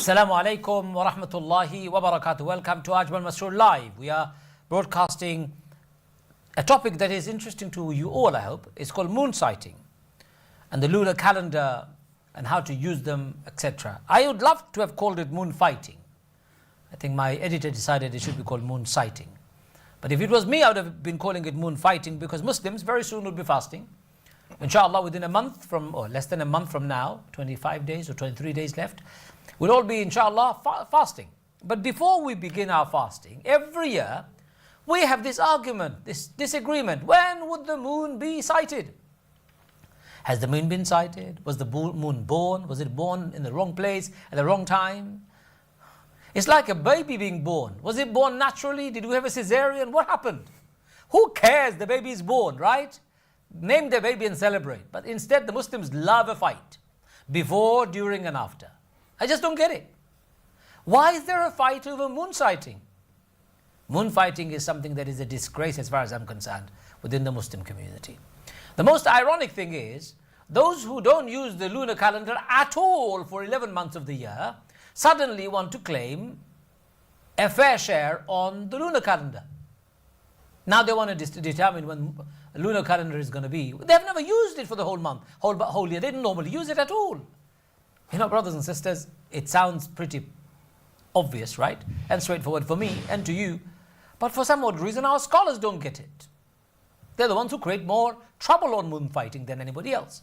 Assalamu alaikum wa rahmatullahi wa barakatuh. Welcome to Ajmal Masroor Live. We are broadcasting a topic that is interesting to you all, I hope. It's called Moonsighting and the lunar calendar and how to use them, etc. I would love to have called it Moonfighting. I think my editor decided it should be called Moonsighting. But if it was me, I would have been calling it Moonfighting, because Muslims very soon will be fasting. Inshallah, within a month from, or less than a month from now, 25 days or 23 days left, we'll all be, inshallah, fasting. But before we begin our fasting, every year, we have this argument, this disagreement. When would the moon be sighted? Has the moon been sighted? Was the moon born? Was it born in the wrong place at the wrong time? It's like a baby being born. Was it born naturally? Did we have a cesarean? What happened? Who cares? The baby is born, right? Name the baby and celebrate. But instead, the Muslims love a fight. Before, during and after. I just don't get it. Why is there a fight over moon sighting? Moon fighting is something that is a disgrace, as far as I'm concerned, within the Muslim community. The most ironic thing is, those who don't use the lunar calendar at all for 11 months of the year suddenly want to claim a fair share on the lunar calendar. Now they want to determine when a lunar calendar is going to be. They've never used it for the whole month, whole year. They didn't normally use it at all. You know, brothers and sisters, it sounds pretty obvious, right? And straightforward for me and to you. But for some odd reason, our scholars don't get it. They're the ones who create more trouble on moon fighting than anybody else.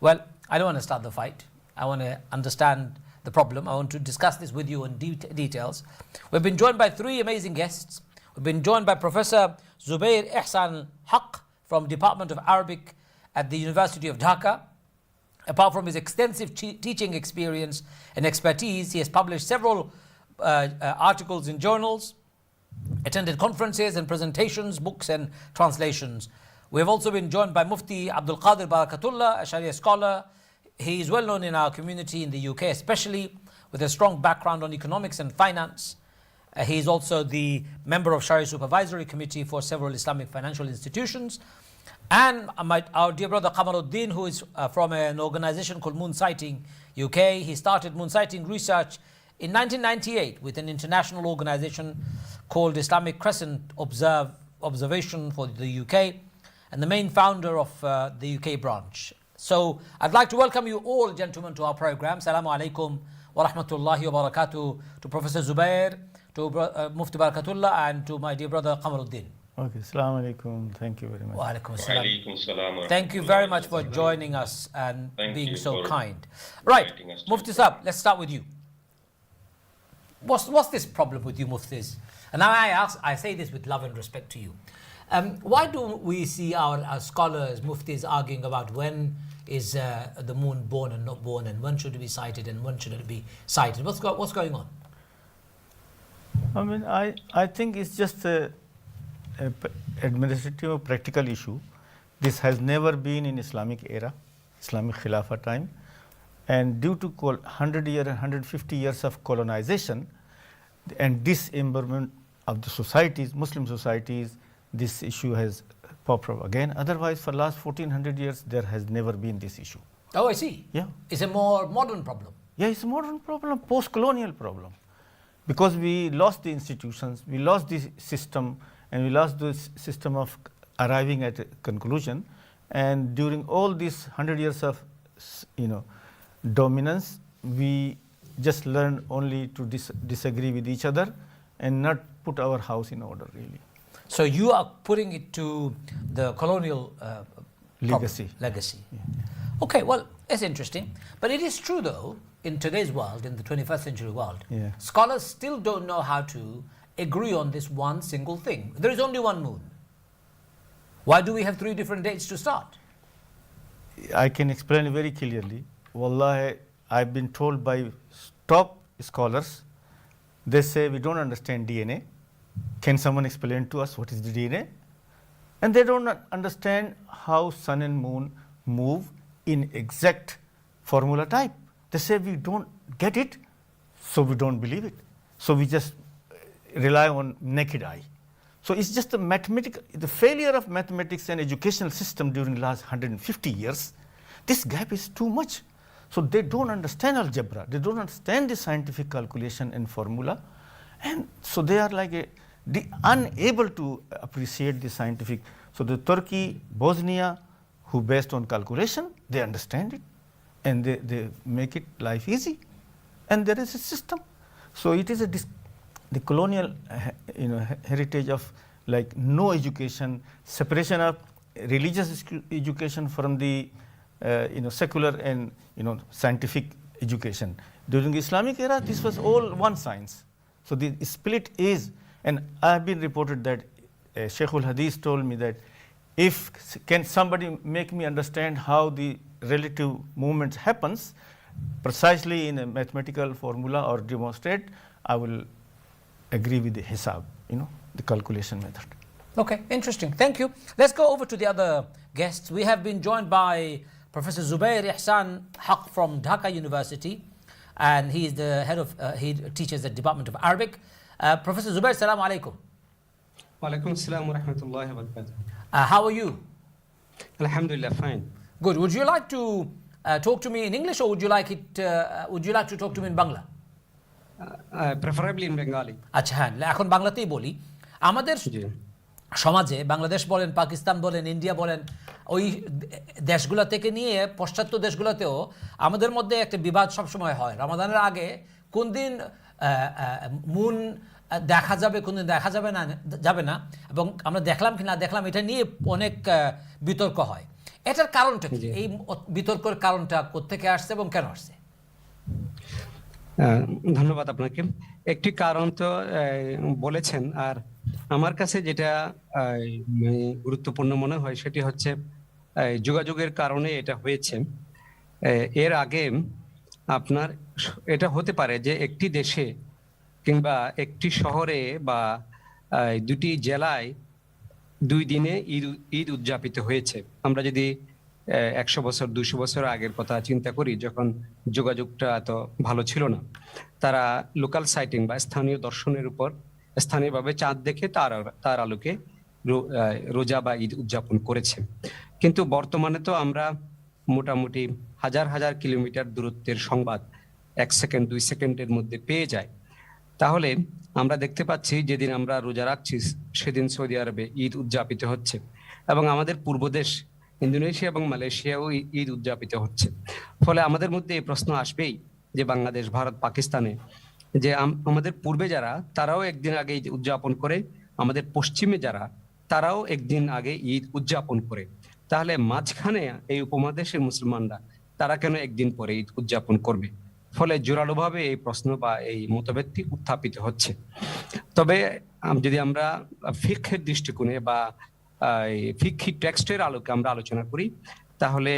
Well, I don't want to start the fight. I want to understand the problem. I want to discuss this with you in details. We've been joined by three amazing guests. We've been joined by Professor Zubair Ehsan Hoque from Department of Arabic at the University of Dhaka. Apart from his extensive teaching experience and expertise, he has published several articles in journals, attended conferences and presentations, books and translations. We have also been joined by Mufti Abdul Qadir Barkatullah, a Sharia Scholar. He is well known in our community in the UK, especially with a strong background on economics and finance. He is also the member of Sharia Supervisory Committee for several Islamic financial institutions. And our dear brother Qamar Uddin, who is from an organization called Moonsighting UK. He started moonsighting research in 1998 with an international organization called Islamic Crescent Observation for the UK, and the main founder of the UK branch. So I'd like to welcome you all, gentlemen, to our program. Assalamu alaikum wa rahmatullahi wa barakatuh, to Professor Zubair, to Mufti Barkatullah, and to my dear brother Qamar Uddin. Okay, assalamu alaikum. Thank you very much. Wa alaikum assalam. Thank you very much for joining us and being so kind. Right, Mufti Sahab, let's start with you. What's this problem with you, Muftis? And now I say this with love and respect to you. Why do we see our scholars, Muftis, arguing about when is the moon born and not born, and when should it be sighted and when should it be sighted? What's going on? I mean, I think it's just a administrative or practical issue. This has never been in Islamic era, Islamic Khilafah time, and due to 100 years and 150 years of colonization and dismemberment of the societies, Muslim societies, this issue has popped up again. Otherwise, for the last 1400 years, there has never been this issue. Oh, I see. Yeah. It's a more modern problem. Yeah, it's a modern problem, post-colonial problem. Because we lost the institutions, we lost the system, and we lost the system of arriving at a conclusion. And during all these 100 years of, dominance, we just learned only to disagree with each other and not put our house in order, really. So you are putting it to the colonial legacy. Yeah. Okay, well, it's interesting. But it is true, though, in today's world, in the 21st century world, scholars still don't know how to agree on this one single thing. There is only one moon. Why do we have three different dates to start? I can explain very clearly. Wallahi, I've been told by top scholars, they say we don't understand DNA. Can someone explain to us what is the DNA? And they don't understand how sun and moon move in exact formula type. They say we don't get it, so we don't believe it. So we just rely on naked eye. So it's just the failure of mathematics and educational system during the last 150 years. This gap is too much. So they don't understand algebra, they don't understand the scientific calculation and formula, and so they are like unable to appreciate the scientific. So the Turkey, Bosnia, who based on calculation, they understand it, and they make it life easy, and there is a system. So it is the colonial heritage of like no education, separation of religious education from the secular and scientific education. During the Islamic era, this was all one science. So the split is, and I have been reported that Sheikhul Hadith told me that if can somebody make me understand how the relative movements happens precisely in a mathematical formula or demonstrate, I will agree with the hisab, the calculation method. Okay, interesting. Thank you. Let's go over to the other guests. We have been joined by Professor Zubair Ehsan Hoque from Dhaka University, and he is the head of, he teaches the Department of Arabic. Professor Zubair, salam alaikum. Wa alaikum assalam wa rahmatullahi wa barakatuh. How are you? Alhamdulillah, fine. Good. Would you like to talk to me in English, or would you like to talk to me in Bangla? Preferably in Bengali. আচ্ছা হ্যাঁ, এখন বাংলাতেই বলি। আমাদের সমাজে বাংলাদেশ বলেন, পাকিস্তান বলেন, India বলেন, ওই দেশগুলো থেকে নিয়ে পাশ্চাত্য দেশগুলোতেও আমাদের মধ্যে একটা বিবাদ সবসময় হয়। রমাদানের আগে কোন দিন মুন দেখা যাবে, কোন দিন দেখা যাবে না, এবং আমরা দেখলাম কি না দেখলাম এটা নিয়ে অনেক বিতর্ক হয়। এটার কারণটা কি? এই বিতর্কের কারণটা কোত্থেকে আসছে এবং কেন আসছে? ধন্যবাদ আপনাকে। একটি কারণ তো বলেছেন, আর আমার কাছে যেটা গুরুত্বপূর্ণ মনে হয় সেটি হচ্ছে যোগাযোগের কারণে এটা হয়েছে। এর আগে আপনার এটা হতে পারে যে একটি দেশে কিংবা একটি শহরে বা দুটি জেলায় 2 দিনে ঈদ উদযাপিত হয়েছে। আমরা যদি 100 বছর 200 বছর আগের কথা চিন্তা করি, যখন যোগাযোগটা এত ভালো ছিল না, তারা লোকাল সাইটিং বা স্থানীয় দর্শনের উপর স্থানীয়ভাবে চাঁদ দেখে তার আলোকে রোজা বা ঈদ উদযাপন করেছে। কিন্তু বর্তমানে তো আমরা মোটামুটি হাজার হাজার কিলোমিটার দূরত্বের সংবাদ 1 সেকেন্ড 2 সেকেন্ডের মধ্যে পেয়ে যায়। তাহলে আমরা দেখতে পাচ্ছি যেদিন আমরা রোজা রাখছি সেদিন সৌদি আরবে ঈদ উদযাপিত হচ্ছে, এবং আমাদের পূর্ব দেশ ইন্দোনেশিয়া এবং মালয়েশিয়াও ঈদ উদযাপিত হচ্ছে। ফলে আমাদের মধ্যে এই প্রশ্ন আসবেই যে বাংলাদেশ, ভারত, পাকিস্তানে যে আমাদের পূর্বে যারা, তারাও একদিন আগে ঈদ উদযাপন করে, আমাদের পশ্চিমে যারা, তারাও একদিন আগে ঈদ উদযাপন করে, তাহলে মাঝখানে এই উপমহাদেশের মুসলমানরা তারা কেন একদিন পরে ঈদ উদযাপন করবে? ফলে জোরালোভাবে এই প্রশ্ন বা এই মতভেদটি উত্থাপিত হচ্ছে। তবে যদি আমরা ফিকহের দৃষ্টিকোণে বা ফিকহি টেক্সটের আলোকে আমরা আলোচনা করি, তাহলে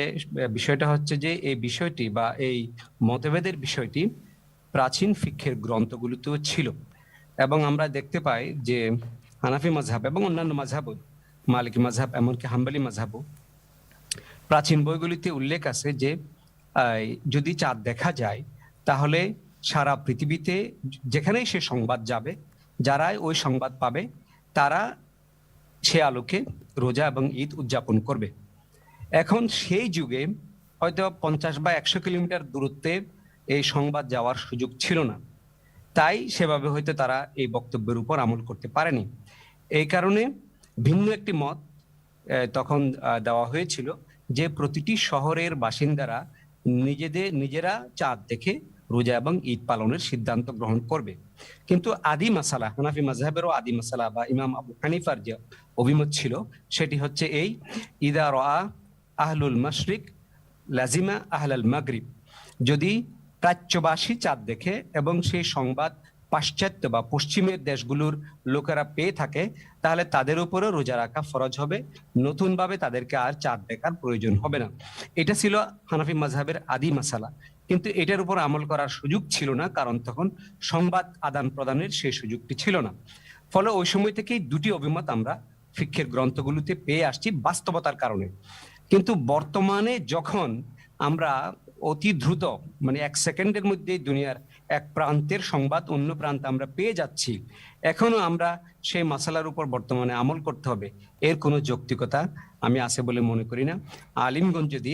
বিষয়টা হচ্ছে যে এই বিষয়টি বা এই মতভেদের বিষয়টি প্রাচীন ফিকহের গ্রন্থগুলোতেও ছিল, এবং আমরা দেখতে পাই যে হানাফি মাযহাব এবং অন্যান্য মাযহাবও, মালিকি মাযহাব এমনকি হাম্বলি মাযহাবও, প্রাচীন বইগুলিতে উল্লেখ আছে যে যদি চাঁদ দেখা যায় তাহলে সারা পৃথিবীতে যেখানেই সে সংবাদ যাবে, যারাই ওই সংবাদ পাবে, তারা সে আলোকে রোজা এবং ঈদ উদযাপন করবে। এখন সেই যুগে হয়তো 50 বা 100 কিলোমিটার দূরত্বে এই সংবাদ যাওয়ার সুযোগ ছিল না, তাই সেভাবে হয়তো তারা এই বক্তব্যের উপর আমল করতে পারেনি। এই কারণে ভিন্ন একটি মত তখন দেওয়া হয়েছিল যে প্রতিটি শহরের বাসিন্দারা নিজেরা চাঁদ দেখে রোজা এবং ঈদ পালনের সিদ্ধান্ত গ্রহণ করবে। কিন্তু আদি মাসালা, হানাফি মাযহাবেরও আদি মাসালা বা ইমাম আবু হানিফার যে অভিমত ছিল সেটি হচ্ছে এই, ইদা রাআ আহলুল মাশরিক লাজিমা আহলাল মাগরিব, যদি প্রাচ্যবাসী চাঁদ দেখে এবং সেই সংবাদ পাশ্চাত্য বা পশ্চিমের দেশগুলোর লোকেরা পেয়ে থাকে, তাহলে তাদের উপরও রোজা রাখা ফরজ হবে, নতুনভাবে তাদেরকে আর চাঁদ দেখার প্রয়োজন হবে না। এটা ছিল হানাফি মাযহাবের আদি মাসালা, কিন্তু এটার উপর আমল করার সুযোগ ছিল না, কারণ তখন সংবাদ আদান প্রদানের সেই সুযোগটি ছিল না। ফলে ওই সময় থেকেই দুটি অভিমত আমরা ফিকহের গ্রন্থগুলোতে পেয়ে আসছি বাস্তবতার কারণে। কিন্তু বর্তমানে যখন আমরা অতি দ্রুত, মানে 1 সেকেন্ডের মধ্যে দুনিয়ার এক প্রান্তের সংবাদ অন্য প্রান্তে আমরা পেয়ে যাচ্ছি, এখনো আমরা সেই মাসালার উপর বর্তমানে আমল করতে হবে, এর কোনো যৌক্তিকতা আমি আছে বলে মনে করি না। আলিমগণ যদি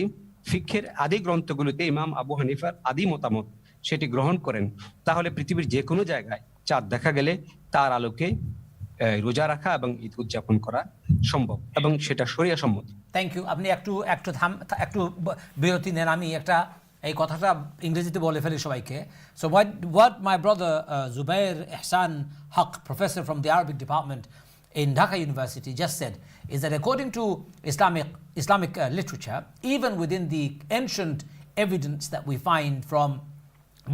ফিকহের আদি গ্রন্থগুলোতে ইমাম আবু হানিফার আদি মতামত সেটি গ্রহণ করেন, তাহলে পৃথিবীর যে কোনো জায়গায় চাঁদ দেখা গেলে তার আলোকে রোজা রাখা এবং ঈদ উদযাপন করা সম্ভব এবং সেটা শরিয়া সম্মত। Thank you. আপনি একটু বিরতি নেন, আমি একটা এই কথাটা ইংরেজিতে বলে ফেলি সবাইকে। So what my brother Zubair Ehsan Hoque, professor from the Arabic department in Dhaka University, just said is that according to Islamic literature, even within the ancient evidence that we find from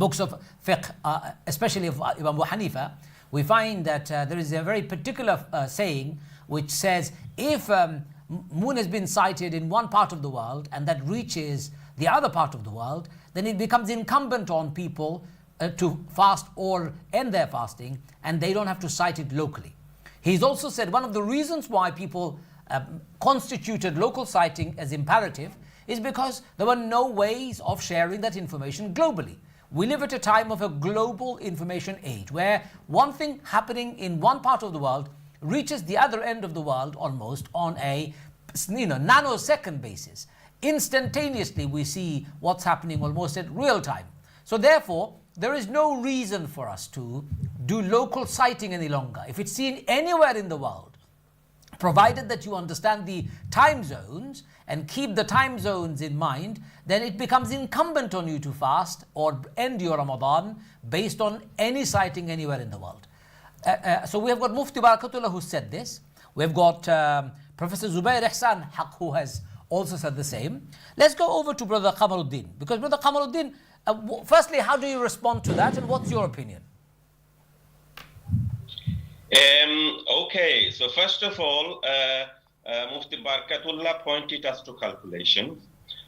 books of fiqh, especially of Imam Abu Hanifa, we find that there is a very particular saying which says if moon has been sighted in one part of the world and that reaches the other part of the world, then it becomes incumbent on people to fast or end their fasting, and they don't have to sight it locally. He's also said one of the reasons why people constituted local sighting as imperative is because there were no ways of sharing that information globally. We live at a time of a global information age where one thing happening in one part of the world reaches the other end of the world almost on a nanosecond basis. Instantaneously we see what's happening almost at real time. So therefore there is no reason for us to do local sighting any longer. If it's seen anywhere in the world, provided that you understand the time zones and keep the time zones in mind, then it becomes incumbent on you to fast or end your Ramadan based on any sighting anywhere in the world. So we have got Mufti Barkatullah who said this. We've got Professor Zubair Ehsan Hoque who has also said the same. Let's go over to Brother Qamar Uddin, because Brother Qamar Uddin, firstly, how do you respond to that and what's your opinion? Okay, so first of all, Mufti Barkatullah pointed us to calculation.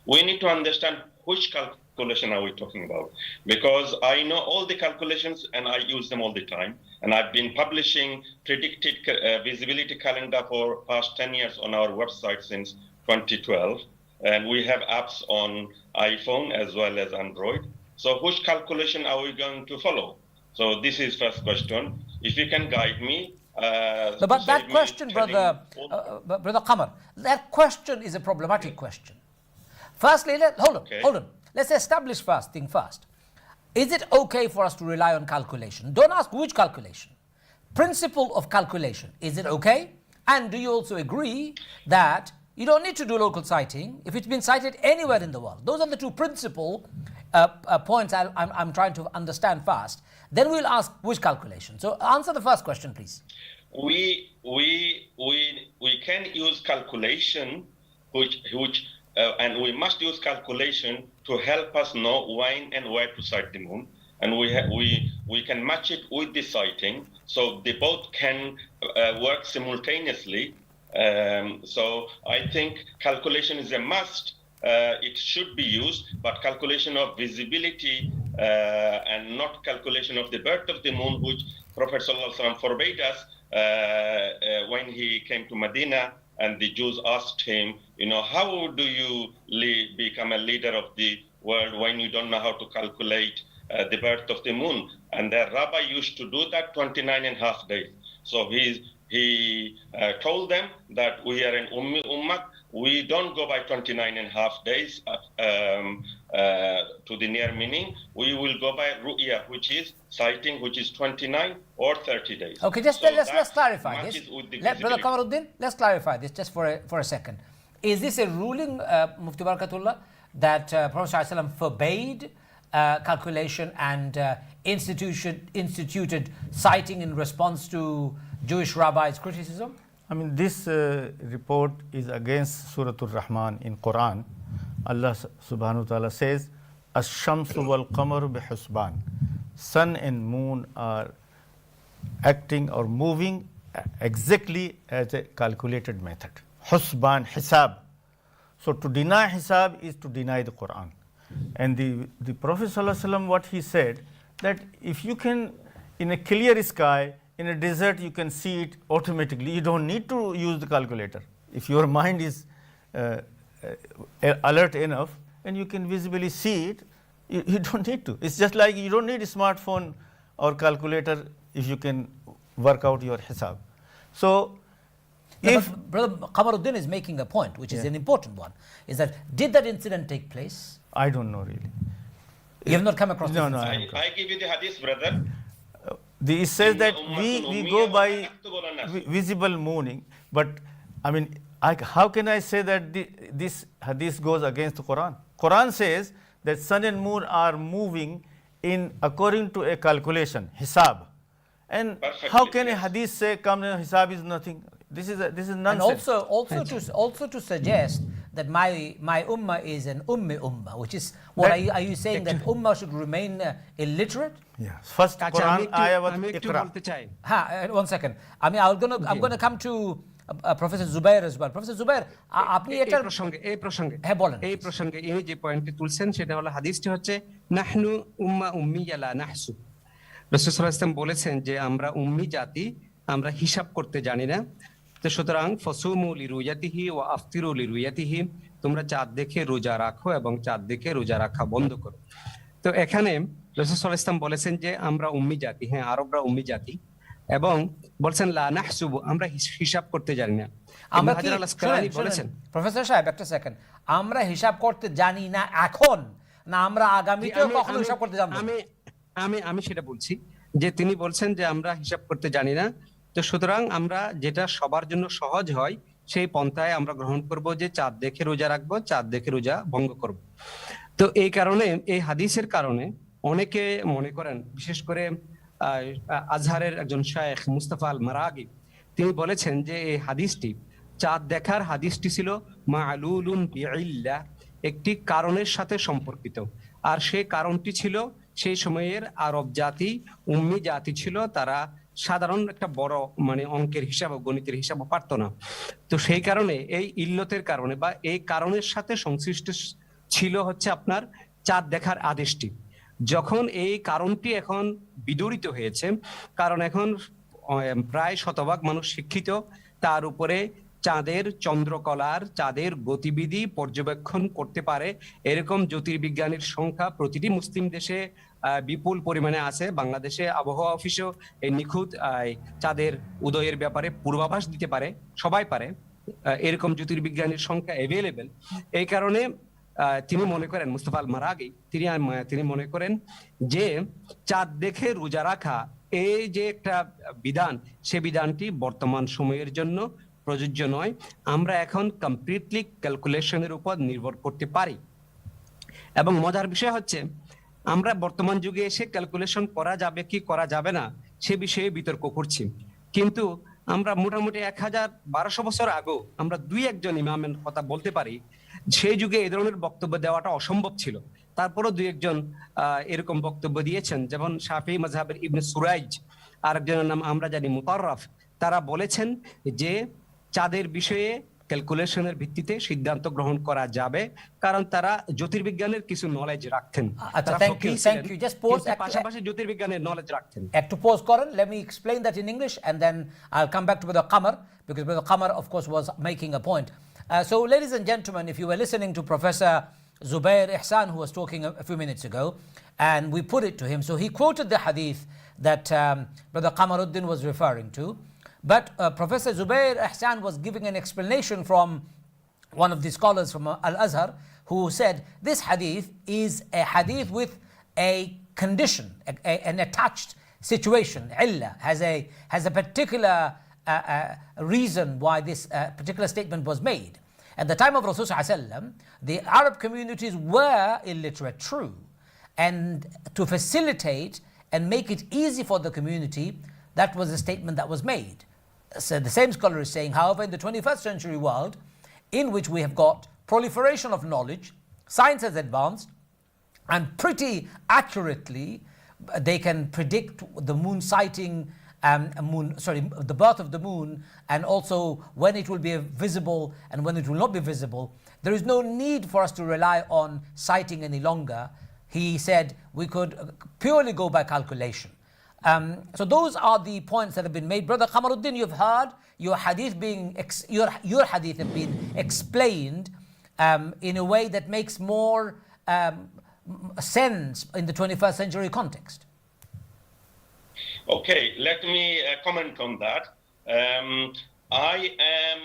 We need to understand which calculation are we talking about, because I know all the calculations and I use them all the time, and I've been publishing predicted visibility calendar for past 10 years on our website since 2012, and we have apps on iPhone as well as Android. So which calculation are we going to follow? So this is first question. If you can guide me. But that question, Brother Qamar, that question is a problematic question. Firstly, hold on. Let's establish first thing first. Is it okay for us to rely on calculation? Don't ask which calculation. Principle of calculation, is it okay? And do you also agree that you don't need to do local sighting if it's been sighted anywhere in the world? Those are the two principal points I'm trying to understand first. Then we'll ask which calculation. So answer the first question, please. We can use calculation, and we must use calculation to help us know when and where to sight the moon, and we can match it with the sighting, so they both can work simultaneously. So I think calculation is a must. It should be used, but calculation of visibility and not calculation of the birth of the moon, which Prophet ﷺ forbade us when he came to Medina and the Jews asked him, how do you become a leader of the world when you don't know how to calculate the birth of the moon? And the rabbi used to do that 29 and a half days. So he told them that we are an Ummi Ummah. We don't go by 29 and a half days to the near meaning. We will go by Ru'ya, which is sighting, which is 29 or 30 days. Okay, let's clarify this. Brother Qamar Uddin, let's clarify this just for a second. Is this a ruling, Mufti Barkatullah, that Prophet ﷺ forbade calculation and instituted sighting in response to Jewish rabbis' criticism? I mean, this report is against Surah Ar-Rahman in Quran. Allah subhanahu wa ta'ala says, Ash-shamsu wal-qamaru bihusban. Sun and moon are acting or moving exactly as a calculated method. Husban, hisab. So to deny hisab is to deny the Quran. And the Prophet sallallahu alaihi wasallam, what he said, that if you can, in a clear sky, in a desert, you can see it automatically. You don't need to use the calculator. If your mind is alert enough and you can visibly see it, you don't need to. It's just like you don't need a smartphone or calculator if you can work out your hisab. So if but Brother Qamar Uddin is making a point, which is an important one, is that did that incident take place? I don't know really. You have not come across No, this no, incident? I give you the hadith, brother. It says that Inna we ummatun go ummiyya wa by la naktubu ala nas. visible mooning, but I mean, how can I say that this hadith goes against the Quran? Quran says that sun and moon are moving in according to a calculation, hisab. And Perfectly, how can a yes. hadith say kamna hisab is nothing? This is And nonsense. also to suggest that my ummah is an ummi ummah, which is what are you saying that ummah should remain illiterate? Yeah. First আচ্ছা, Quran ayah was আমি একটু Iqra. বলতে চাই। One second. I mean, I'm going to come to Professor Zubair as well. Professor Zubair, আপনি এটা এই প্রসঙ্গে হ্যাঁ, বলেন, এই please. প্রসঙ্গে ইনি যে পয়েন্টটি তুলছেন সেটা হলো হাদিসটি হচ্ছে নাহনু উম্মা উম্মিয়া লা নাহসু। রাসূল সাল্লাল্লাহু আলাইহি ওয়াসাল্লাম বলেছেন যে আমরা উম্মি জাতি, আমরা হিসাব করতে জানি না। তো সুতরাং ফসুমু লিরুয়াতিহি ওয়া আফতিরু লিরুয়াতিহি, তোমরা চাঁদ দেখে রোজা রাখো এবং চাঁদ দেখে রোজা রাখা বন্ধ করো। তো এখানে রাসূল সাল্লাল্লাহু আলাইহি ওয়াসাল্লাম বলেছেন যে আমরা উম্মি জাতি, হ্যাঁ আরবরা উম্মি জাতি, এবং বলছেন লা নাহসুবু, আমরা হিসাব করতে জানি না। আমরা ইবনে হাজার আল আসকালানি বলেছেন, প্রফেসর সাহেব একটা সেকেন্ড, আমরা হিসাব করতে জানি না এখন, না আমরা আগামীতেও কখনো হিসাব করতে জানবো না? আমি সেটা বলছি যে তিনি বলছেন যে আমরা হিসাব করতে জানি না। তো সুতরাং আমরা যেটা সবার জন্য সহজ হয় সেই পন্থায় আমরা গ্রহণ করব যে চাঁদ দেখে রোজা রাখবো, চাঁদ দেখে রোজা ভঙ্গ করব। তো এই কারণে এই হাদিসের কারণে অনেকে মনে করেন, বিশেষ করে আজহারের একজন শায়েখ মুস্তাফা আল মারাগি, তিনি বলেছেন যে এই হাদিসটি, চাঁদ দেখার হাদিসটি ছিল মা'লুলুন বিইল্লাহ, একটি কারণের সাথে সম্পর্কিত। আর সেই কারণটি ছিল সেই সময়ের আরব জাতি উম্মি জাতি ছিল, তারা সাধারণ একটা বড় মানে অঙ্কের হিসাব, গণিতের হিসাব পারতো না। তো সেই কারণে এই ইল্লতের কারণে বা এই কারণের সাথে সংশ্লিষ্ট ছিল হচ্ছে আপনার চাঁদ দেখার আদেশটি। যখন এই কারণটি এখন বিদরিত হয়েছে, কারণ এখন প্রায় শতভাগ মানুষ শিক্ষিত, তার উপরে চাঁদের চন্দ্রকলার, চাঁদের গতিবিধি পর্যবেক্ষণ করতে পারে এরকম জ্যোতির্বিজ্ঞানীর সংখ্যা প্রতিটি মুসলিম দেশে বিপুল পরিমাণে আছে। বাংলাদেশে আবহাওয়া অফিসও এই নিখুঁত চাঁদের উদয়ের ব্যাপারে পূর্বাভাস দিতে পারে, সবাই পারে, এরকম জ্যোতির্বিজ্ঞানীর সংখ্যা অ্যাভেলেবেল। এই কারণে তিনি মনে করেন, মুস্তাফা আল মারাগি তিনি মনে করেন যে চাঁদ দেখে রোজা রাখা এই যে একটা বিধান, সে বিধানটি বর্তমান সময়ের জন্য প্রযোজ্য নয়। আমরা এখন কমপ্লিটলি ক্যালকুলেশনের উপর নির্ভর করতে পারি। এবং মজার বিষয় হচ্ছে আমরা বর্তমান যুগে এসে ক্যালকুলেশন করা যাবে কি করা যাবে না সে বিষয়ে বিতর্ক করছি, কিন্তু আমরা মোটামুটি 1200 বছর আগেও আমরা দুই একজন ইমামের কথা বলতে পারি, সেই যুগে এই ধরনের বক্তব্য দেওয়াটা অসম্ভব ছিল। তারপরও দুই একজন এরকম বক্তব্য দিয়েছেন, যেমন শাফি মাযহাবের ইবনে সুরাইজ, আরেকজনের নাম আমরা জানি মুতাররাফ। তারা বলেছেন যে চাঁদের বিষয়ে ক্যালকুলেশনের ভিত্তিতে সিদ্ধান্ত গ্রহণ করা যাবে, কারণ তারা জ্যোতির্বিজ্ঞানের কিছু নলেজ রাখতেন। আচ্ছা, থ্যাংক ইউ। জাস্ট পোজ, পাশাপাশি জ্যোতির্বিজ্ঞানের নলেজ রাখতেন। একটু পোজ করেন, let me explain that in English and then I'll come back to Brother Qamar, because Brother Qamar of course was making a point. So ladies and gentlemen, if you were listening to Professor Zubair Ehsan, who was talking a few minutes ago, and we put it to him, so he quoted the hadith that Brother Qamar Uddin was referring to. But Professor Zubair Ehsan was giving an explanation from one of the scholars from Al-Azhar, who said this hadith is a hadith with a condition, an attached situation, illa, has a particular reason why this particular statement was made. At the time of Rasulullah, the Arab communities were illiterate, true, and to facilitate and make it easy for the community, that was a statement that was made. So the same scholar is saying, however, in the 21st century world, in which we have got proliferation of knowledge, science has advanced, and pretty accurately they can predict the moon sighting, the birth of the moon, and also when it will be visible and when it will not be visible. There is no need for us to rely on sighting any longer. He said we could purely go by calculation. So those are the points that have been made. Brother Qamar Uddin, you've heard your hadith your hadith have been explained in a way that makes more sense in the 21st century context. Okay, let me comment on that. I am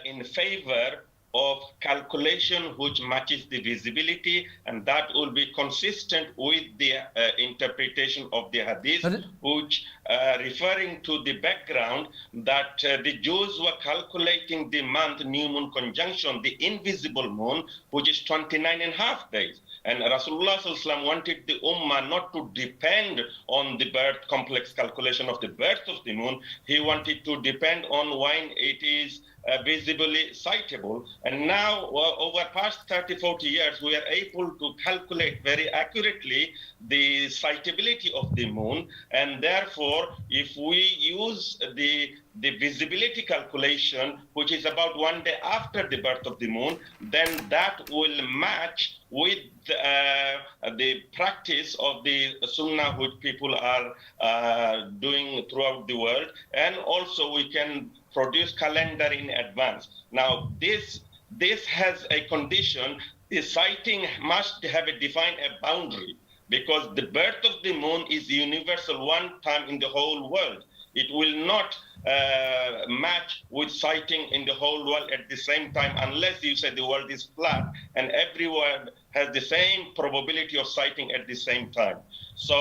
in favor of calculation which matches the visibility, and that will be consistent with the interpretation of the hadith, which referring to the background that the Jews were calculating the month new moon conjunction, the invisible moon, which is 29 and a half days. And Rasulullah wanted the Ummah not to depend on the birth complex calculation of the birth of the moon. He wanted to depend on when it is visibly sightable. And now, over past 30-40 years, we are able to calculate very accurately the sightability of the moon. And therefore, if we use the visibility calculation, which is about 1 day after the birth of the moon, then that will match with the practice of the sunnah which people are doing throughout the world. And also we can produce calendar in advance. Now this has a condition: the sighting must have a defined a boundary, because the birth of the moon is universal one time in the whole world. It will not match with sighting in the whole world at the same time, unless you say the world is flat and everyone has the same probability of sighting at the same time. So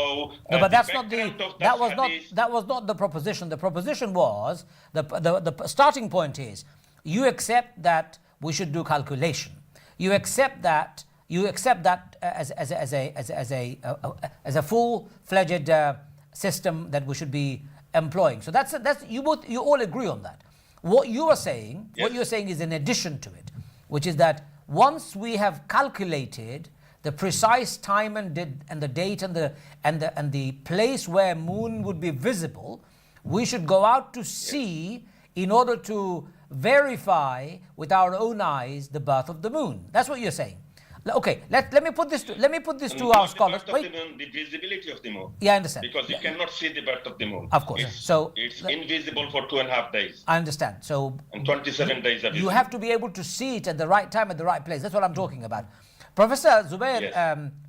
no, but that's not that was not the proposition. The proposition was the starting point is you accept that we should do calculation. You accept that as a full-fledged system that we should be employing. So that's you all agree on that. What you're saying is in addition to it, which is that once we have calculated the precise time and the date and the place where moon would be visible, we should go out to sea in order to verify with our own eyes the birth of the moon. That's what you're saying. Okay, let me put this to our scholars. The visibility of the moon. Yeah, I understand. Because you cannot see the birth of the moon. Of course. It's invisible for 2.5 days. I understand. So and 27 days are visible. You have to be able to see it at the right time, at the right place. That's what I'm talking about. Professor Zubair,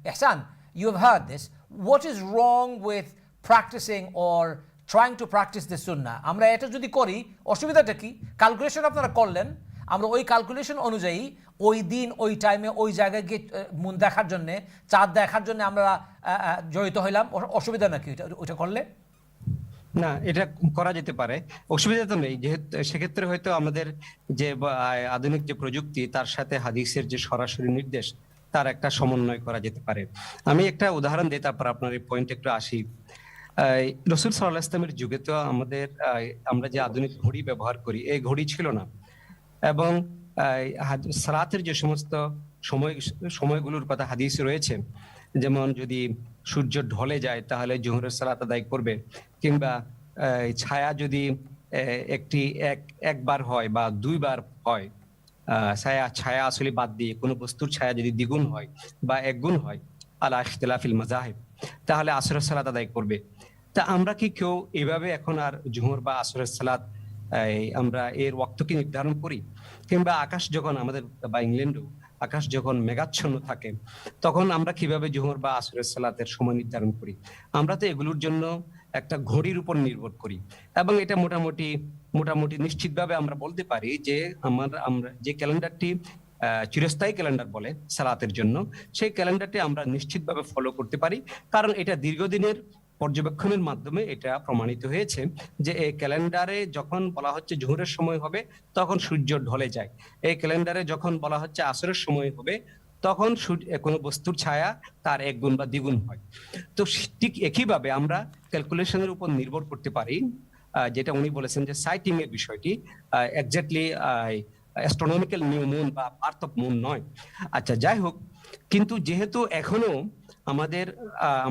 Ehsan, you have heard this. What is wrong with practicing or trying to practice the sunnah? আমরা এটা যদি করি অসুবিধাটা কি? Calculation আপনারা করলেন, আমরা ওই ক্যালকুলেশন অনুযায়ী ওই দিন ওই টাইমে ওই জায়গায় গিয়ে মুন দেখার জন্য চাঁদ দেখার জন্য আমরা জড়িত হইলাম, অসুবিধা নাকি ওইটা করলে? না, এটা করা যেতে পারে, অসুবিধা তো নেই। যেহেতু সেক্ষেত্রে হয়তো আমাদের যে আধুনিক যে প্রযুক্তি তার সাথে হাদিসের যে সরাসরি নির্দেশ তার একটা সমন্বয় করা যেতে পারে। আমি একটা উদাহরণ দিই, তারপর আপনার এই পয়েন্ট একটু আসি। রাসূল সাল্লাল্লাহু আলাইহি ওয়াসাল্লামের যুগে তো আমরা যে আধুনিক ঘড়ি ব্যবহার করি, এই ঘড়ি ছিল না। এবং সালাতের যে সমস্ত সময়গুলোর কথা হাদিসে রয়েছে, যেমন যদি সূর্য ঢলে যায় তাহলে জোহরের সালাত আদায় করবে, কিংবা ছায়া যদি একবার হয় বা দুইবার হয়, ছায়া আসলে বাদ দিয়ে কোনো বস্তুর ছায়া যদি দ্বিগুণ হয় বা একগুণ হয়, আলা ইখতিলাফিল মাযাহিব, তাহলে আসরের সালাত আদায় করবে। তা আমরা কি কেউ এভাবে এখন আর জোহর বা আসরের সালাত আমরা এর ওয়াক্তকে নির্ধারণ করি? কিংবা আকাশ যখন আমাদের বা ইংল্যান্ডও আকাশ যখন মেঘাচ্ছন্ন থাকে তখন আমরা কিভাবে জোহর বা আসরের সালাতের সময় নির্ধারণ করি? আমরা তো এগুলোর জন্য একটা ঘড়ির উপর নির্ভর করি, এবং এটা মোটামুটি নিশ্চিতভাবে আমরা বলতে পারি যে আমরা যে ক্যালেন্ডারটি চিরস্থায়ী ক্যালেন্ডার বলে সালাতের জন্য, সেই ক্যালেন্ডারটি আমরা নিশ্চিতভাবে ফলো করতে পারি, কারণ এটা দীর্ঘদিনের পর্যবেক্ষণের মাধ্যমে এটা প্রমাণিত হয়েছে যে এই ক্যালেন্ডারে যখন বলা হচ্ছে জোহরের সময় হবে তখন সূর্য ঢলে যায়, এই ক্যালেন্ডারে যখন বলা হচ্ছে আসরের সময় হবে তখন কোনো বস্তুর ছায়া তার একগুণ বা দ্বিগুণ হয়। তো ঠিক একইভাবে আমরা ক্যালকুলেশনের উপর নির্ভর করতে পারি, যেটা উনি বলেছেন যে সাইটিং এর বিষয়টি এক্স্যাক্টলি অ্যাস্ট্রোনমিক্যাল নিউ মুন বা বার্থ অফ মুন নয়। আচ্ছা, যাই হোক, কিন্তু যেহেতু এখনো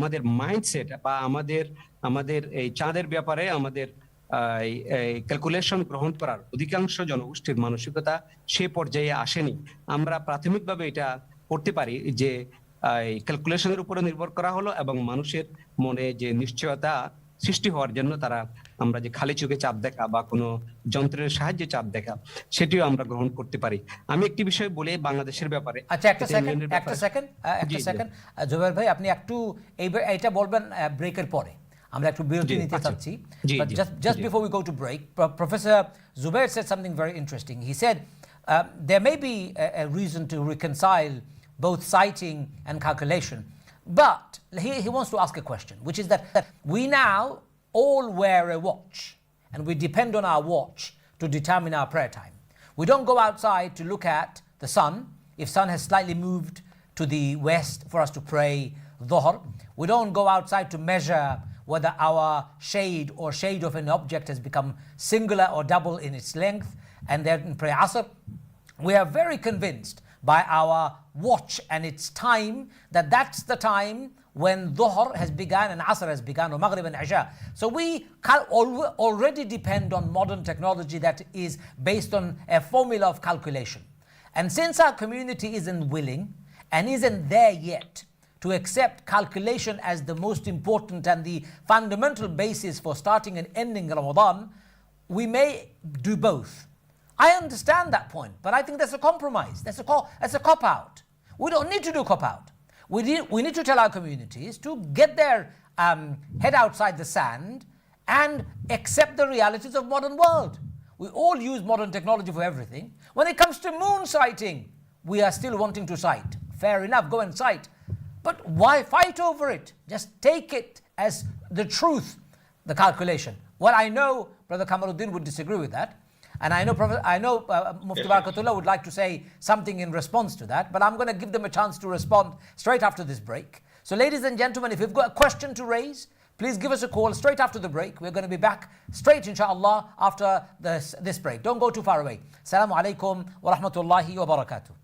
আমাদের মাইন্ডসেট বা আমাদের এই চাঁদের ব্যাপারে আমাদের ক্যালকুলেশন গ্রহণ করার অধিকাংশ জনগোষ্ঠীর মানসিকতা সে পর্যায়ে আসেনি, আমরা প্রাথমিকভাবে এটা করতে পারি যে ক্যালকুলেশনের উপরে নির্ভর করা হলো এবং মানুষের মনে যে নিশ্চয়তা সৃষ্টি হওয়ার জন্য আমরা যে খালি চোখে চাঁদ দেখা বা কোনো যন্ত্রের সাহায্যে চাঁদ দেখা সেটিও আমরা গ্রহণ করতে পারি। আমি একটি বিষয় বলে বাংলাদেশের ব্যাপারে। আচ্ছা, একটা সেকেন্ড জুবাইর ভাই, আপনি একটু এইটা বলবেন ব্রেকের পরে। আমরা একটু বিরতি নিতে চাচ্ছি but just before we go to break, Professor Zubair said something very interesting. He said there may be a reason to reconcile both sighting and calculation, but he wants to ask a question, which is that we now all wear a watch and we depend on our watch to determine our prayer time. We don't go outside to look at the sun. If sun has slightly moved to the west for us to pray Dhuhr, we don't go outside to measure whether our shade or shade of an object has become singular or double in its length and then pray Asr. We are very convinced by our watch and its time that that's the time when Dhuhr has begun and Asr has begun, or Maghrib and Isha. So we already depend on modern technology that is based on a formula of calculation. And since our community isn't willing and isn't there yet to accept calculation as the most important and the fundamental basis for starting and ending Ramadan, we may do both. I understand that point, but I think that's a compromise. That's a cop-out. We don't need to do cop-out. We need to tell our communities to get their head outside the sand and accept the realities of modern world. We all use modern technology for everything. When it comes to moon sighting, we are still wanting to sight. Fair enough, go and sight. But why fight over it? Just take it as the truth, the calculation. Well, I know Brother Qamar Uddin would disagree with that. And I know Mufti Barkatullah would like to say something in response to that, but I'm going to give them a chance to respond straight after this break. So ladies and gentlemen, if you've got a question to raise, please give us a call straight after the break. We're going to be back straight, inshallah, after this break. Don't go too far away. Assalamu alaikum wa rahmatullahi wa barakatuh.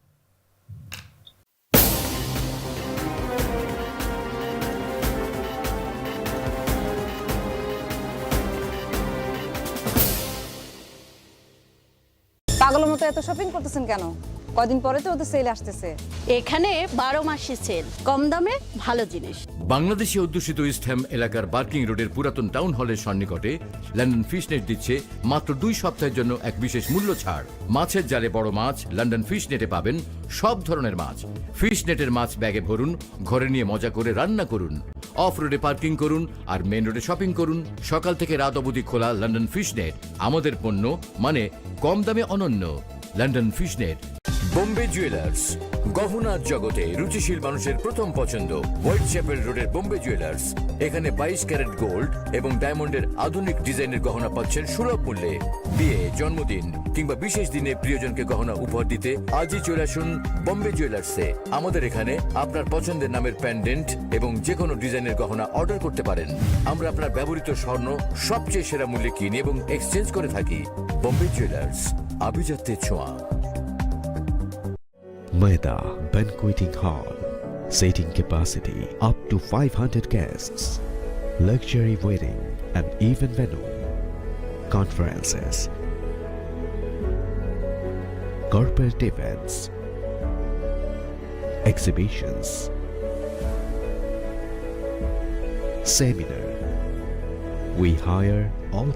পাগলের মতো এত shopping করতেছেন কেন? কদিন পরে তো ওদের sell আসতেছে। এখানে 12 মাসই সেল, কম দামে ভালো জিনিস। বাংলাদেশে অধ্যুষিত ইস্টহ্যাম এলাকার বার্কিং রোডের পুরাতন টাউন হলের সন্নিকটে লন্ডন ফিশ নেট দিচ্ছে মাত্র 2 সপ্তাহের জন্য এক বিশেষ মূল্য ছাড়। মাছের জালে বড় মাছ লন্ডন ফিশ নেটে পাবেন সব ধরনের মাছ। ফিশ নেটের মাছ ব্যাগে ভরুন, ঘরে নিয়ে মজা করে রান্না করুন। অফ রোডে পার্কিং করুন আর মেন রোডে শপিং করুন। সকাল থেকে রাত অবধি খোলা লন্ডন ফিশ নেট। আমাদের পণ্য মানে কম দামে অনন্য। London fish net. Bombay jewellers, গহনার জগতে রুচিশীল মানুষের প্রথম পছন্দ। হোয়াইট চ্যাপেল রোডের বোম্বে জুয়েলার্স। এখানে 22 ক্যারেট গোল্ড এবং ডায়মন্ডের আধুনিক ডিজাইনের গহনা পাচ্ছেন সুলভ মূল্যে। বিয়ে, জন্মদিন কিংবা বিশেষ দিনে প্রিয়জনকে গহনা উপহার দিতে আজই চলে আসুন বোম্বে জুয়েলার্সে। আমাদের এখানে আপনার পছন্দের নামের প্যান্ডেন্ট এবং যে কোনো ডিজাইনের গহনা অর্ডার করতে পারেন। আমরা আপনার ব্যবহৃত স্বর্ণ সবচেয়ে সেরা মূল্যে কিনি এবং এক্সচেঞ্জ করে থাকি। বোম্বে জুয়েলার্স, আভিজাত্যের ছোঁয়া। Maida Banqueting Hall, seating capacity up to 500 guests, luxury wedding and event venue, conferences, corporate events, exhibitions, seminar. We hire all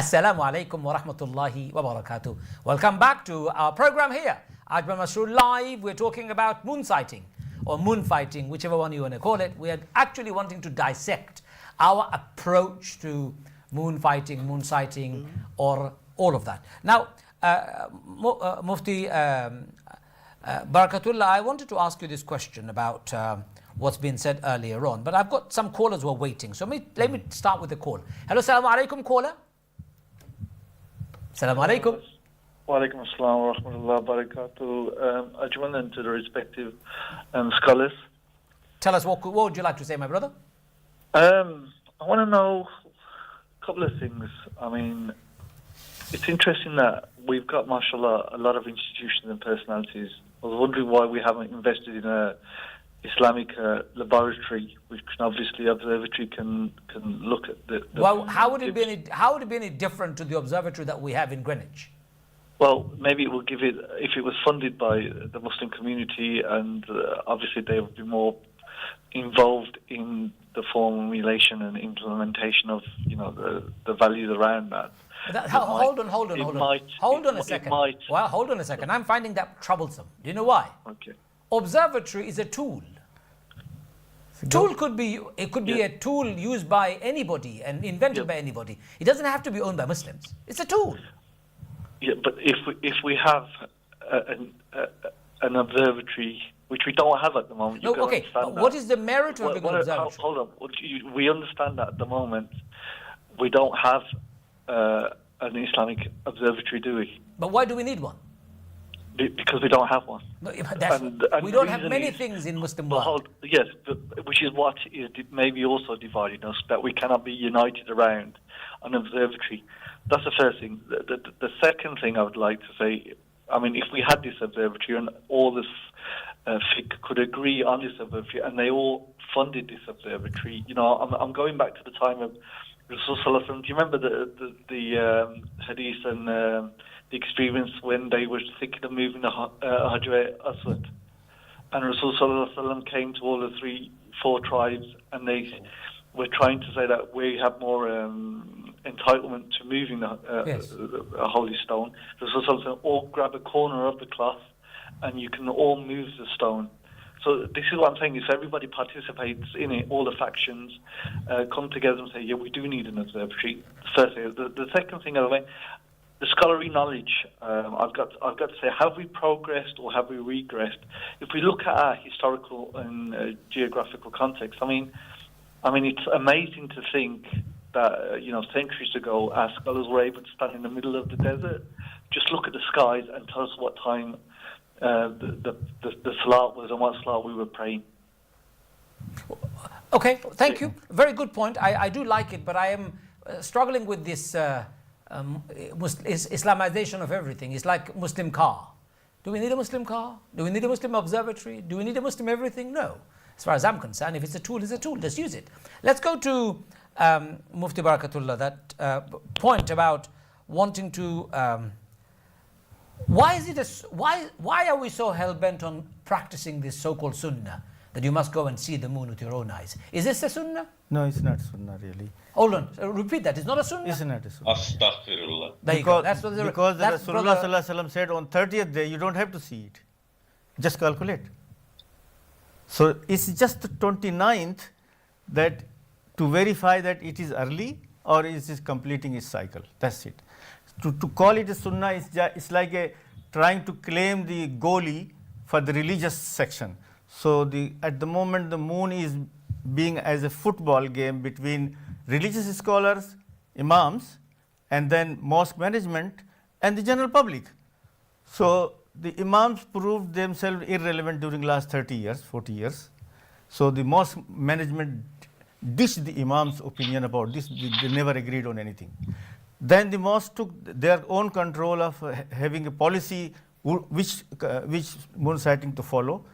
Assalamu alaikum wa rahmatullahi wa barakatuh. Welcome back to our program here, Ajmal Masroor Live. We're talking about moonsighting or moonfighting, whichever one you want to call it. We are actually wanting to dissect our approach to moonfighting, moonsighting, or all of that. Now, Mufti Barkatullah, I wanted to ask you this question about what's been said earlier on, but I've got some callers who are waiting. So let me start with the call. Hello, Assalamu alaikum, caller. Assalamu alaikum. Wa alaikum assalam wa rahmatullahi wa barakatuh. Ajmal, and to the respective scholars. Tell us, what would you like to say, my brother? I want to know a couple of things. I mean, it's interesting that we've got, mashallah, a lot of institutions and personalities. I was wondering why we haven't invested in a Islamic laboratory, which can obviously observatory can look at the well, how would it be any different to the observatory that we have in Greenwich? Well, maybe it will give it, if it was funded by the Muslim community, and obviously they would be more involved in the formulation and implementation of, you know, the values around that. Hold on a second. Well, hold on a second. I'm finding that troublesome. Do you know why? Okay. Observatory is a tool. Tool could be a tool used by anybody and invented by anybody. It doesn't have to be owned by Muslims. It's a tool. Yeah, but if we have an observatory, which we don't have at the moment, no, okay. What is the merit of having an observatory? Hold on. We understand that at the moment we don't have an Islamic observatory, do we? But why do we need one? Because we don't have one. No, we don't have many things in Muslim world. Yes, which is what is maybe also dividing us, that we cannot be united around an observatory. That's the first thing. The second thing I would like to say, I mean, if we had this observatory and all this fiqh could agree on this observatory and they all funded this observatory, you know, I'm going back to the time of Rasul Sallallahu Alaihi Wasallam. Do you remember the hadith and the experience when they were thinking of moving the Hajar Aswad? And Rasul Sallallahu Alaihi Wasallam came to all the 3-4 tribes and they were trying to say that we have more entitlement to moving the holy stone. Rasul Sallallahu Alaihi Wasallam, all grab a corner of the cloth and you can all move the stone. So this is what I'm saying, if everybody participates in it, all the factions come together and say, yeah, we do need an observatory. First thing. The second thing, the scholarly knowledge, I've got to say, have we progressed or have we regressed? If we look at our historical and geographical context, I mean, it's amazing to think that, you know, centuries ago, our scholars were able to stand in the middle of the desert, just look at the skies and tell us what time the salat was and what salat we were praying. Okay, thank you. Very good point. I do like it, but I am struggling with this Islamization of everything. It's like Muslim car. Do we need a Muslim car? Do we need a Muslim observatory? Do we need a Muslim everything? No. As far as I'm concerned, if it's a tool, it's a tool. Just use it. Let's go to Mufti Barkatullah, that point about wanting to... why are we so hell-bent on practicing this so-called sunnah, that you must go and see the moon with your own eyes? Is this a sunnah? No, it's not sunnah really. Hold on, repeat that. It's not a sunnah? It's not a sunnah. Astaghfirullah. There you go. That's what because Rasulullah Sallallahu Alaihi Wasallam said on 30th day, you don't have to see it. Just calculate. So it's just the 29th that to verify that it is early or is it completing its cycle. That's it. To call it a sunnah is it's like trying to claim the goalie for the religious section. So at the moment the moon is being as a football game between religious scholars, imams, and then mosque management and the general public. So the imams proved themselves irrelevant during last 30 years, 40 years. So the mosque management dished the imam's opinion about this. They never agreed on anything. Then the mosque took their own control of having a policy which moon sighting to follow.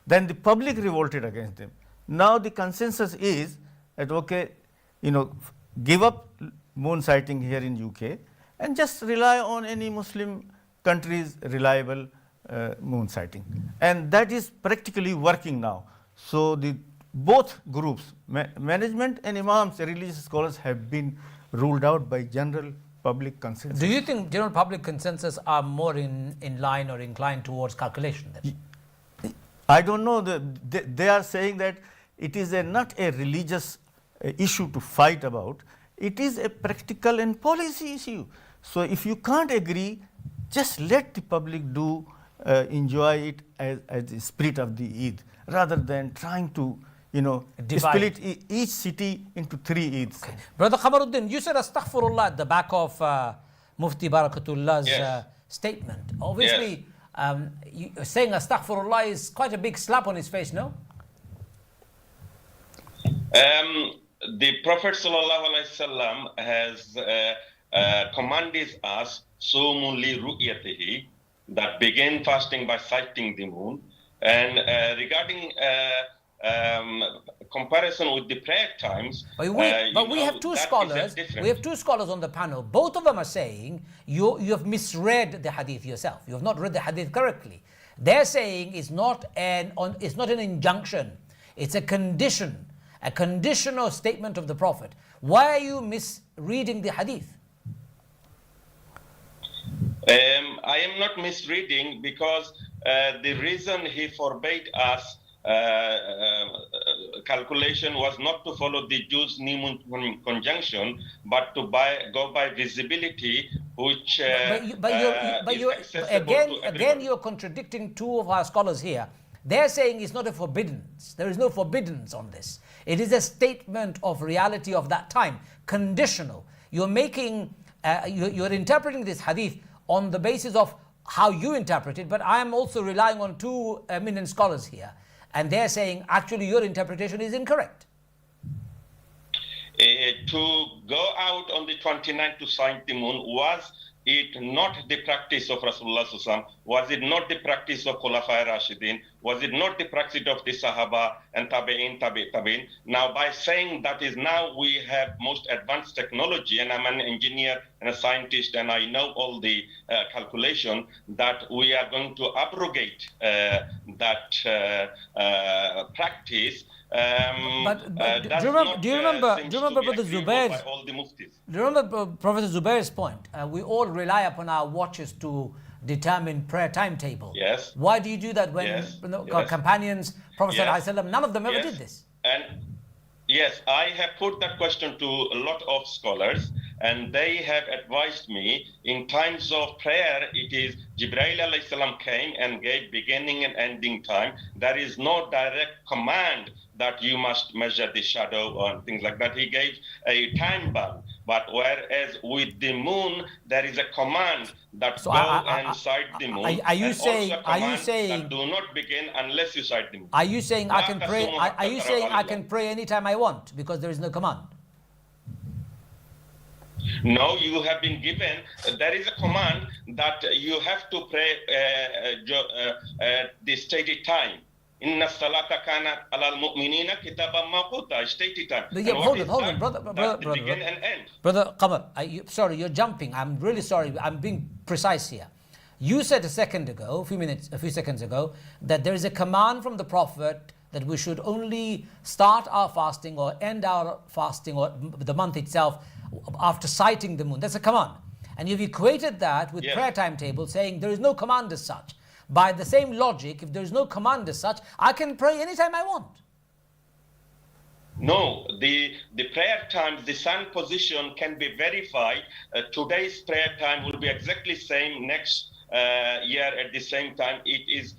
Then the public revolted against them. Now the consensus is that, okay, you know, give up moon sighting here in UK and just rely on any Muslim country's reliable moon sighting. And that is practically working now. So both groups, management and imams, religious scholars, have been ruled out by general public consensus. Do you think general public consensus are more in line or inclined towards calculation then? I don't know. They are saying that it is not a religious issue to fight about. It is a practical and policy issue. So if you can't agree, just let the public enjoy it as the spirit of the Eid, rather than trying to Divide. split each city into 3 Eids. Okay. Brother Qamar Uddin, you said astaghfirullah at the back of Mufti Barkatullah's statement. Obviously, saying astaghfirullah is quite a big slap on his face, no? The Prophet ﷺ has commanded us sumu li ru'yatihi, that begin fasting by sighting the moon. And regarding comparison with the prayer times, but we have two scholars. We have two scholars on the panel. Both of them are saying you have misread the hadith yourself. You have not read the hadith correctly. They're saying it's not an injunction. It's a condition, a conditional statement of the Prophet. Why are you misreading the hadith? I am not misreading, because the reason he forbade us calculation was not to follow the Jews' new moon conjunction, but to go by visibility, which again you're contradicting two of our scholars here. They're saying it's not a forbiddance. There is no forbiddance on this. It is a statement of reality of that time, conditional. You're making, you're interpreting this hadith on the basis of how you interpret it, but I am also relying on two eminent scholars here, and they're saying actually your interpretation is incorrect. To go out on the 29th to sight the moon, was it not the practice of Rasulullah SAW? Was it not the practice of Khulafai Rashidin? Was it not the practice of the Sahaba and Tabi'in? Now, by saying that is now we have most advanced technology, and I'm an engineer and a scientist, and I know all the calculation, that we are going to abrogate that practice. Do you remember Brother Zubair's? Do you remember Professor Zubair's point? We all rely upon our watches to determine prayer timetable. Yes. Why do you do that when our companions, Prophet ﷺ, none of them ever did this? And yes, I have put that question to a lot of scholars, and they have advised me in times of prayer, it is Jibreel alayhi salam came and gave beginning and ending time. There is no direct command that you must measure the shadow or things like that. He gave a time bound. But whereas with the moon, there is a command that go and sight the moon. Are you saying that do not begin unless you sight the moon? Are you saying I can pray? Are you saying I can pray anytime I want because there is no command? No, you have been given, there is a command that you have to pray the stated time. Inna salata kanat alal mu'minina kitaban mawquta, stated time. Hold on, brother. Begin and end. Brother Qamar, sorry, you're jumping. I'm really sorry. I'm being precise here. You said a few seconds ago, that there is a command from the Prophet that we should only start our fasting or end our fasting or the month itself after sighting the moon. That's a command. And you've equated that with prayer timetable, saying there is no command as such. By the same logic, if there is no command as such, I can pray anytime I want. No, the prayer times, the sun position can be verified. Today's prayer time will be exactly same next year at the same time. It is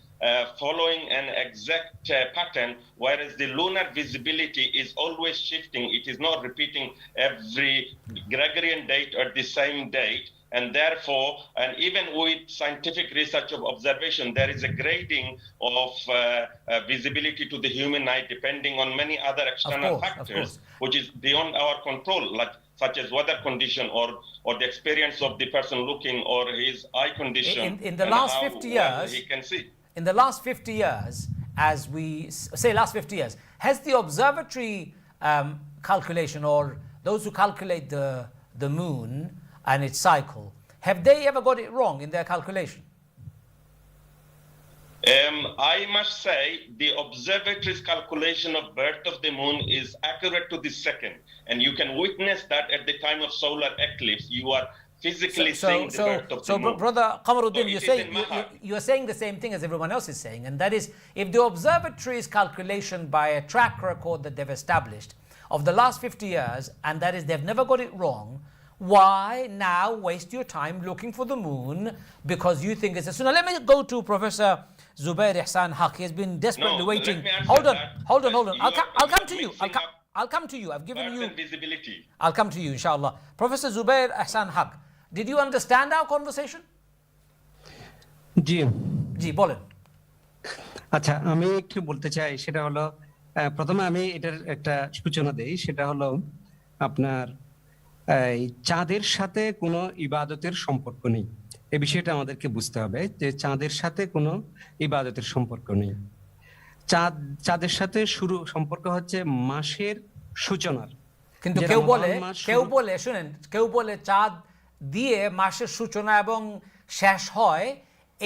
following an exact pattern, whereas the lunar visibility is always shifting. It is not repeating every Gregorian date at the same date. And therefore, and even with scientific research of observation, there is a grading of visibility to the human eye depending on many other external factors, which is beyond our control, like such as weather condition or the experience of the person looking or his eye condition. In the last 50 years, he can see. In the last 50 years, as we say last 50 years, has the observatory calculation or those who calculate the moon and its cycle, have they ever got it wrong in their calculation? I must say the observatory's calculation of birth of the moon is accurate to the second. And you can witness that at the time of solar eclipse. You are physically seeing the birth of the moon. Brother Qamar Uddin, So you're it is saying in Mahar. you're saying the same thing as everyone else is saying, and that is, if the observatory's calculation by a track record that they've established of the last 50 years, and that is they've never got it wrong, why now waste your time looking for the moon because you think it's a sunnah? Let me go to Professor Zubair Ehsan Hoque. He has been desperately No, waiting. let me answer Hold on, that. hold on. You I'll are come to you. mixing up I'll come to you. I've given birth you. and visibility. I'll come to you, inshallah. Professor Zubair Ehsan Hoque, did you understand our conversation? জি জি বলেন। আচ্ছা, আমি একটু বলতে চাই, সেটা হলো প্রথমে আমি এটার একটা সূচনা দেই। সেটা হলো আপনার এই চাঁদের সাথে কোনো ইবাদতের সম্পর্ক নেই। এই বিষয়টা আমাদেরকে বুঝতে হবে যে চাঁদের সাথে কোনো ইবাদতের সম্পর্ক নেই। চাঁদের সাথে শুরু সম্পর্ক হচ্ছে মাসের সূচনার। কিন্তু যে কেউ রমাদান মাস শুরু- বলে শুনেন, কেউ বলে চাঁদ দিয়ে মাসের সূচনা এবং শেষ হয়,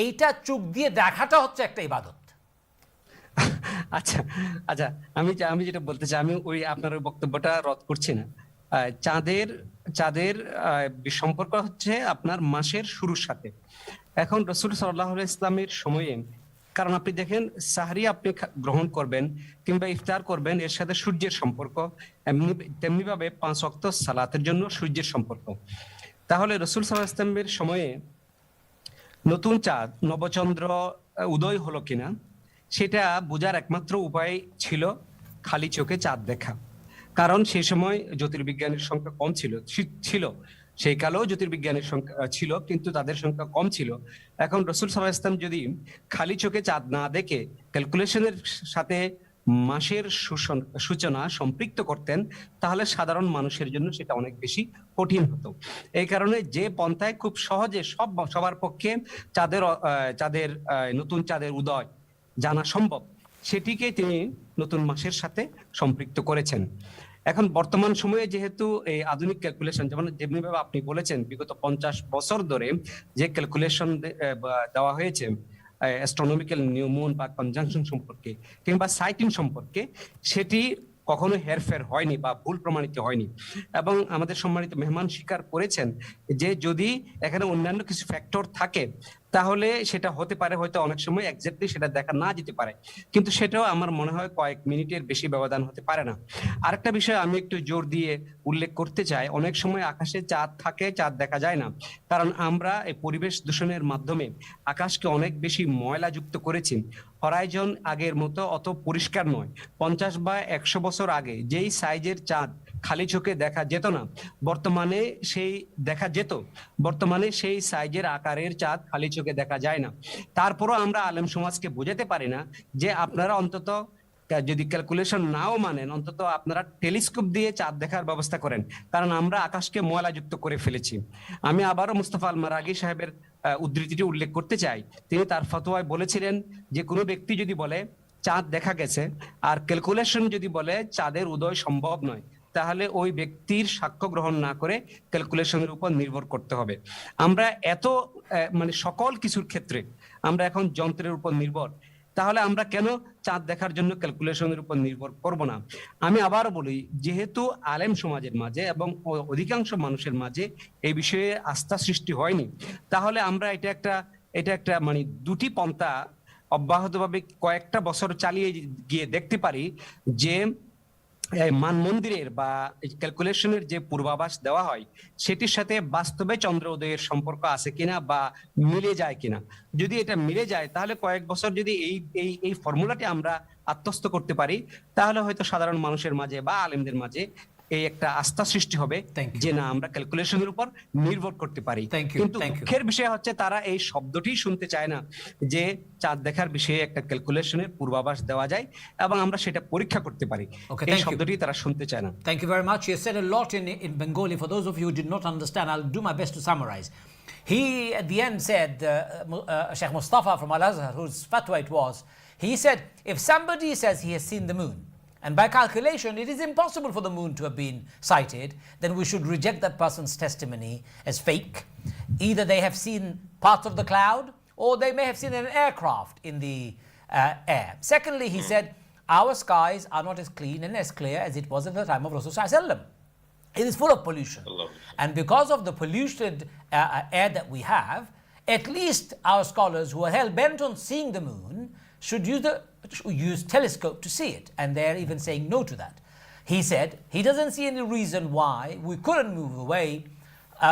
এইটা চোখ দিয়ে দেখাটা হচ্ছে একটা ইবাদত। আচ্ছা আচ্ছা, আমি যেটা বলতে চাই, আমি ওই আপনার ওই বক্তব্যটা রদ করছি না। চাঁদের সম্পর্ক হচ্ছে আপনার মাসের শুরুর সাথে। এখন রাসূল সাল্লাল্লাহু আলাইহি ইসলামের সময়ে, কারণ আপনি দেখেন সাহরি আপনি গ্রহণ করবেন কিংবা ইফতার করবেন, এর সাথে সূর্যের সম্পর্ক, তেমনি ভাবে 5 ওয়াক্ত সালাতের জন্য সূর্যের সম্পর্ক। তাহলে রাসূল সাল্লাল্লাহু আলাইহি ইসলামের সময়ে নতুন চাঁদ নবচন্দ্র উদয় হলো কিনা সেটা বোঝার একমাত্র উপায় ছিল খালি চোখে চাঁদ দেখা। কারণ সেই সময় জ্যোতির্বিজ্ঞানের সংখ্যা কম ছিল সেই কালেও জ্যোতির্বিজ্ঞানের সংখ্যা ছিল, কিন্তু তাদের সংখ্যা কম ছিল। এখন রাসূল সাল্লাল্লাহু আলাইহি ওয়াসাল্লাম যদি খালি চোখে চাঁদ না দেখে ক্যালকুলেশনের সাথে মাসের সূচনা সম্পৃক্ত করতেন, তাহলে সাধারণ মানুষের জন্য সেটা অনেক বেশি কঠিন হতো। এই কারণে যে পন্থায় খুব সহজে সবার পক্ষে নতুন চাঁদের উদয় জানা সম্ভব, সেটিকে তিনি নতুন মাসের সাথে সম্পৃক্ত করেছেন। এখন বর্তমান সময়ে যেহেতু এই আধুনিক ক্যালকুলেশন, যেমনিভাবে আপনি বলেছেন বিগত 50 বছর ধরে যে ক্যালকুলেশন দেওয়া হয়েছে অ্যাস্ট্রোনমিক্যাল নিউ মুন বা কনজাংশন সম্পর্কে কিংবা সাইটিং সম্পর্কে, সেটি কখনো হেরফের হয়নি বা ভুল প্রমাণিত হয়নি। এবং আমাদের সম্মানিত মেহমান স্বীকার করেছেন যে যদি এখানে অন্যান্য কিছু ফ্যাক্টর থাকে তাহলে সেটা হতে পারে, হয়তো অনেক সময় এক্স্যাক্টলি সেটা দেখা না যেতে পারে, কিন্তু সেটাও আমার মনে হয় কয়েক মিনিটের বেশি ব্যবধান হতে পারে না। আরেকটা বিষয় আমি একটু জোর দিয়ে উল্লেখ করতে চাই, অনেক সময় আকাশে চাঁদ থাকে, চাঁদ দেখা যায় না, কারণ আমরা এই পরিবেশ দূষণের মাধ্যমে আকাশকে অনেক বেশি ময়লাযুক্ত করেছি। হরাইজন আগের মতো অত পরিষ্কার নয়। 50 বা 100 বছর আগে যেই সাইজের চাঁদ খালি চোখে দেখা যেত না, বর্তমানে সেই সাইজের আকারের চাঁদ খালি চোখে দেখা যায় না। তারপরও আমরা আলেম সমাজকে বোঝাতে পারি না যে আপনারা অন্তত যদি ক্যালকুলেশন নাও মানেন, অন্তত আপনারা টেলিস্কোপ দিয়ে চাঁদ দেখার ব্যবস্থা করেন, কারণ আমরা আকাশকে ময়লাযুক্ত করে ফেলেছি। আমি আবারও মুস্তাফা আল মারাগি সাহেবের উদ্ধৃতিটি উল্লেখ করতে চাই। তিনি তার ফতোয়ায় বলেছিলেন যে কোনো ব্যক্তি যদি বলে চাঁদ দেখা গেছে আর ক্যালকুলেশন যদি বলে চাঁদের উদয় সম্ভব নয়, তাহলে ওই ব্যক্তির সাক্ষ্য গ্রহণ না করে ক্যালকুলেশনের উপর নির্ভর করতে হবে। আমরা সকল কিছুর ক্ষেত্রে আমরা এখন যন্ত্রের উপর নির্ভর, তাহলে আমরা কেন চাঁদ দেখার জন্য ক্যালকুলেশনের উপর নির্ভর করব না? আমি আবার বলি, যেহেতু আলেম সমাজের মাঝে এবং অধিকাংশ মানুষের মাঝে এই বিষয়ে আস্থা সৃষ্টি হয়নি, তাহলে আমরা এটা একটা দুটি পন্থা অব্যাহতভাবে কয়েকটা বছর চালিয়ে গিয়ে দেখতে পারি যে মানমন্দিরের বা ক্যালকুলেশনের যে পূর্বাভাস দেওয়া হয় সেটির সাথে বাস্তবে চন্দ্র উদয়ের সম্পর্ক আছে কিনা বা মিলে যায় কিনা। যদি এটা মিলে যায়, তাহলে কয়েক বছর যদি এই ফর্মুলাটি আমরা আত্মস্থ করতে পারি, তাহলে হয়তো সাধারণ মানুষের মাঝে বা আলেমদের মাঝে এই একটা আস্থা সৃষ্টি হবে যে না, আমরা ক্যালকুলেশনের উপর নির্ভর করতে পারি। কিন্তু দুঃখের বিষয় হচ্ছে তারা এই শব্দটি শুনতে চায় না যে চাঁদ দেখার বিষয়ে একটা ক্যালকুলেশনের পূর্বাভাস দেওয়া যায় এবং আমরা সেটা পরীক্ষা করতে পারি। এই শব্দটি তারা শুনতে চায় না। Thank you very much. You said a lot in Bengali. For those of you who did not understand, I'll do my best to summarize. He at the end said, Sheikh Mustafa from Al-Azhar, whose fatwa it was, he said, if somebody says he has seen the moon, and by calculation it is impossible for the moon to have been sighted, then we should reject that person's testimony as fake. Either they have seen parts of the cloud or they may have seen an aircraft in the air. Secondly, he said, our skies are not as clean and as clear as it was at the time of Rasulullah. It is full of pollution. And because of the polluted air that we have, at least our scholars who are hell-bent on seeing the moon should use telescope to see it. And they're even saying no to that. He said he doesn't see any reason why we couldn't move away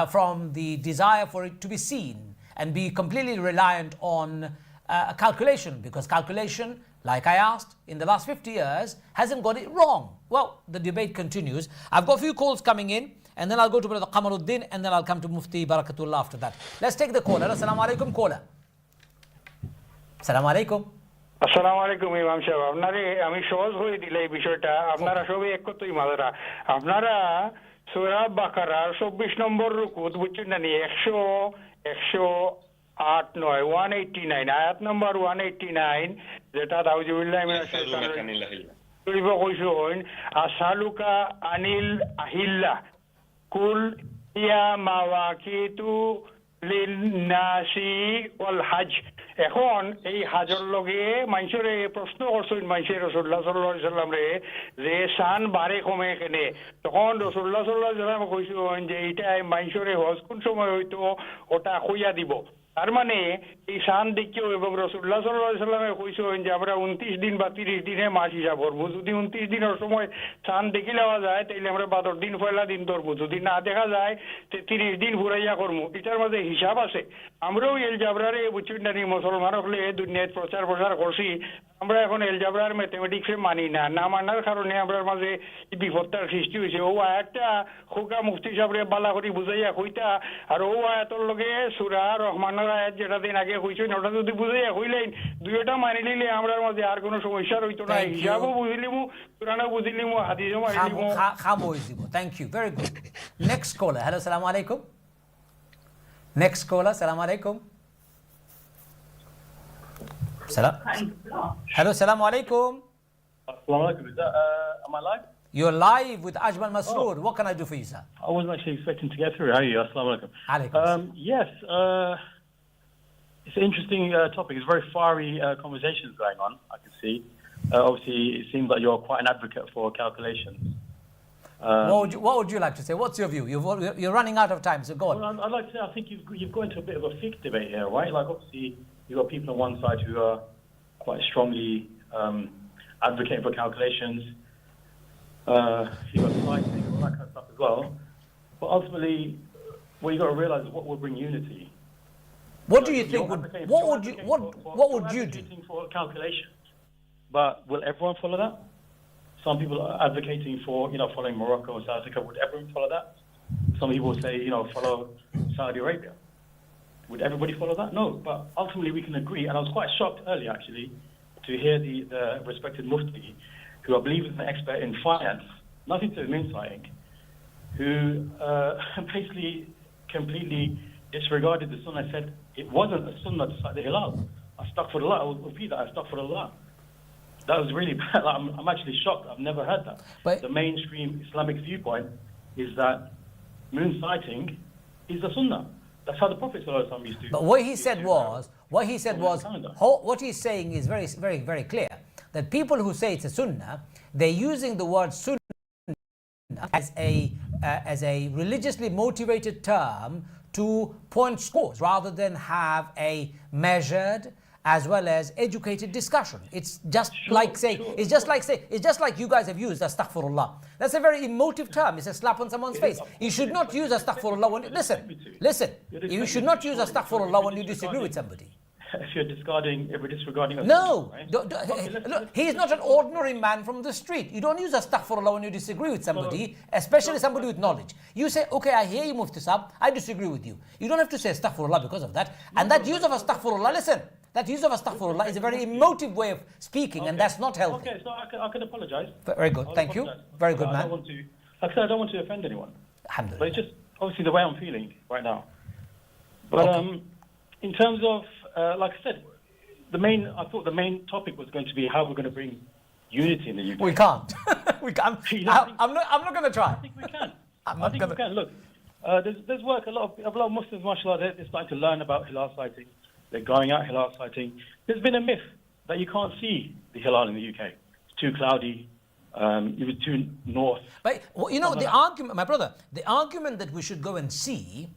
from the desire for it to be seen and be completely reliant on calculation, because calculation, like I asked, in the last 50 years, hasn't got it wrong. Well, the debate continues. I've got a few calls coming in, and then I'll go to Brother Qamar Uddin, and then I'll come to Mufti Barkatullah after that. Let's take the caller. Assalamu alaikum, caller. Assalamu alaikum. আসসালামু আলাইকুম ইমাম সাহেব, আপনারে আমি সহজ করে দিলে এই বিষয়টা, আপনারা সবাই একত্রই মাদারা, আপনারা সূরা বাকারার 24 নম্বর রুকুত বুঝছেন না, 108 নয় 189 আয়াত নম্বর 189, যেটা আউযুবিল্লাহি মিনাশ শাইতানির রাজিম কইছেন, আসালুকা আনিল আহিল্লা কুল ইয়া মাওয়াকিতু লিন্নাসি ওয়াল হজ। এখন এই হাজর লগে মানুষের প্রশ্ন করছেন মানুষের রাসূলুল্লাহ সাল্লাল্লাহু আলাইহি সাল্লাম রে যে শান বাড়ে কমে কেনে, তখন রাসূলুল্লাহ সাল্লাল্লাহু আলাইহি সাল্লাম কইছেন যে এইটা মানুষের হজ কোন সময় হইতো ওটা কইয়া দিব। তার মানে এই শান দেখিও এবং রাসূলুল্লাহ সাল্লাল্লাহু আলাইহি সাল্লামে কইছেন যে আমরা 29 দিন বা 30 দিনে মাস হিসাব করব। যদি 29 দিনের সময় শান দেখি লওয়া যায় তাহলে আমরা 12 দিন পয়লা দিন ধরবো, যদি না দেখা যায় 30 দিন ঘুরাইয়া করবো। এটার মধ্যে হিসাব আছে। আমরাও এলজাবরারে বুঝছেন না, মুসলমান হলে দুনিয়ায় প্রচার করছি, আমরা এখন এলজাবরার ম্যাথমেটিক্সে মানি না, না মানার কারণে আমরা মাঝে বিপত্তার সৃষ্টি হয়েছে। ও আয়াতটা খোকা মুফতি সাহেবরে বালা করে বুঝাইয়া কইতা, আর ও আয়াতর লগে সূরা রহমানের আয়াত যেটা দিন আগে কইছেন ওটা যদি বুঝাইয়া কইলেন, দুইটা মানি নিলে আমরা মাঝে আর কোনো সমস্যা হইতো না। হিসাবও বুঝিলিমু, কোরআনও বুঝিলিমু, হাদিসও মানিলিমু। Thank you. Very good. Next caller. Hello, assalamu alaikum. Next caller, assalamu alaikum. Hello, assalamu alaikum. Assalamu alaikum. Am I live? You're live with Ajmal Masroor. What can I do for you, sir? I wasn't actually expecting to get through. How are you? Assalamu alaikum. Yes, it's an interesting topic. It's very fiery conversations going on, I can see. Obviously, it seems like you're quite an advocate for calculations. What would you like to say? What's your view? You're running out of time, so go on. Well, I'd like to say, I think you've gone into a bit of a fiqh debate here, right? Like, obviously, you've got people on one side who are quite strongly advocating for calculations. You've got cycling, all that kind of stuff as well. But ultimately, what you've got to realise is what will bring unity. What do you think? What would you do? For calculations, but will everyone follow that? Some people are advocating for, following Morocco and South Africa. Would everyone follow that? Some people say, follow Saudi Arabia. Would everybody follow that? No. But ultimately, we can agree. And I was quite shocked earlier, actually, to hear the respected Mufti, who I believe is an expert in finance, nothing to do with moonsighting, who basically completely disregarded the sunnah and said it wasn't a sunnah to sight the hilal. Astaghfirullah. I will repeat that. Astaghfirullah. That was really bad. I'm actually shocked. I've never heard that. But the mainstream Islamic viewpoint is that moon sighting is the sunnah. That's how the Prophet used to. But what he said was, what he's saying is very, very, very clear. That people who say it's a sunnah, they're using the word sunnah as a religiously motivated term to point scores rather than have a measured as well as educated discussion. It's just it's just like you guys have used astaghfirullah. That's a very emotive term. It's a slap on someone's face. You should not use astaghfirullah when listen. You should not use astaghfirullah when you disagree with somebody. If you're disregarding no, look, he's not an ordinary man from the street. You don't use astaghfirullah when you disagree with somebody, especially somebody with knowledge. You say, okay, I hear you, Mufti Sahab, I disagree with you. You don't have to say astaghfirullah because of that. And that use of astaghfirullah, listen, that use of astaghfirullah is a very emotive way of speaking, and that's not healthy. Okay, so I can apologize. Very good, thank you. Very good, man. Like I said, I don't want to offend anyone. Alhamdulillah. But it's just obviously the way I'm feeling right now. But in terms of, like I said, I thought the main topic was going to be how we're going to bring unity in the UK. We can't. we can't. I'm not going to try. I think we can. We can. Look, there's work. A lot of Muslims, mashallah, they're starting to learn about hilal sighting. They're going out hilal sighting. There's been a myth that you can't see the hilal in the UK. It's too cloudy. If it's due north. But well, you know, the argument, my brother, the argument that we should go and see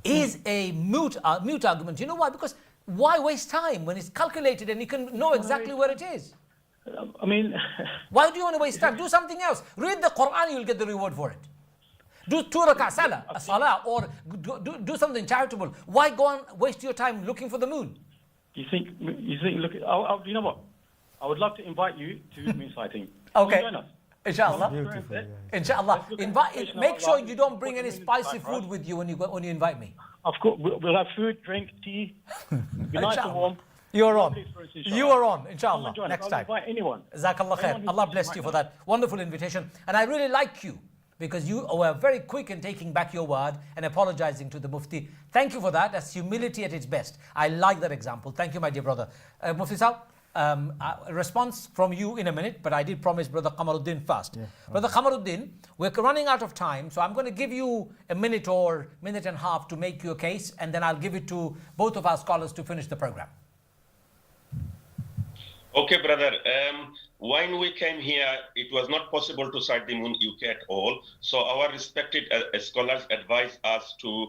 is a mute argument. You know why? Because why waste time when it's calculated and you can know exactly where it is? I mean, why do you want to waste time? Do something else. Read the Quran, you'll get the reward for it. Do 2 rak'ah salah, or do something charitable. Why go and waste your time looking for the moon? you think, look, you know what? I would love to invite you to Moonsighting. Okay. Join us. Inshallah. Beautiful, yeah. Inshallah. Invite. Make sure you don't bring any spicy food with you when you invite me. Of course, we'll have food, drink, tea. Be nice and warm. You're on. You are on, inshallah, Join us. next I'll time. invite anyone. Jazakallah khair. Allah bless you for that wonderful invitation. And I really like you because you were very quick in taking back your word and apologizing to the Mufti. Thank you for that. That's humility at its best. I like that example. Thank you, my dear brother. Mufti Sahab, a response from you in a minute, but I did promise Brother Qamar Uddin first. Yeah. Brother Qamar Uddin, we're running out of time, so I'm going to give you a minute or minute and a half to make your case, and then I'll give it to both of our scholars to finish the program. Okay, brother. When we came here, it was not possible to sight the moon UK at all. So our respected scholars advised us to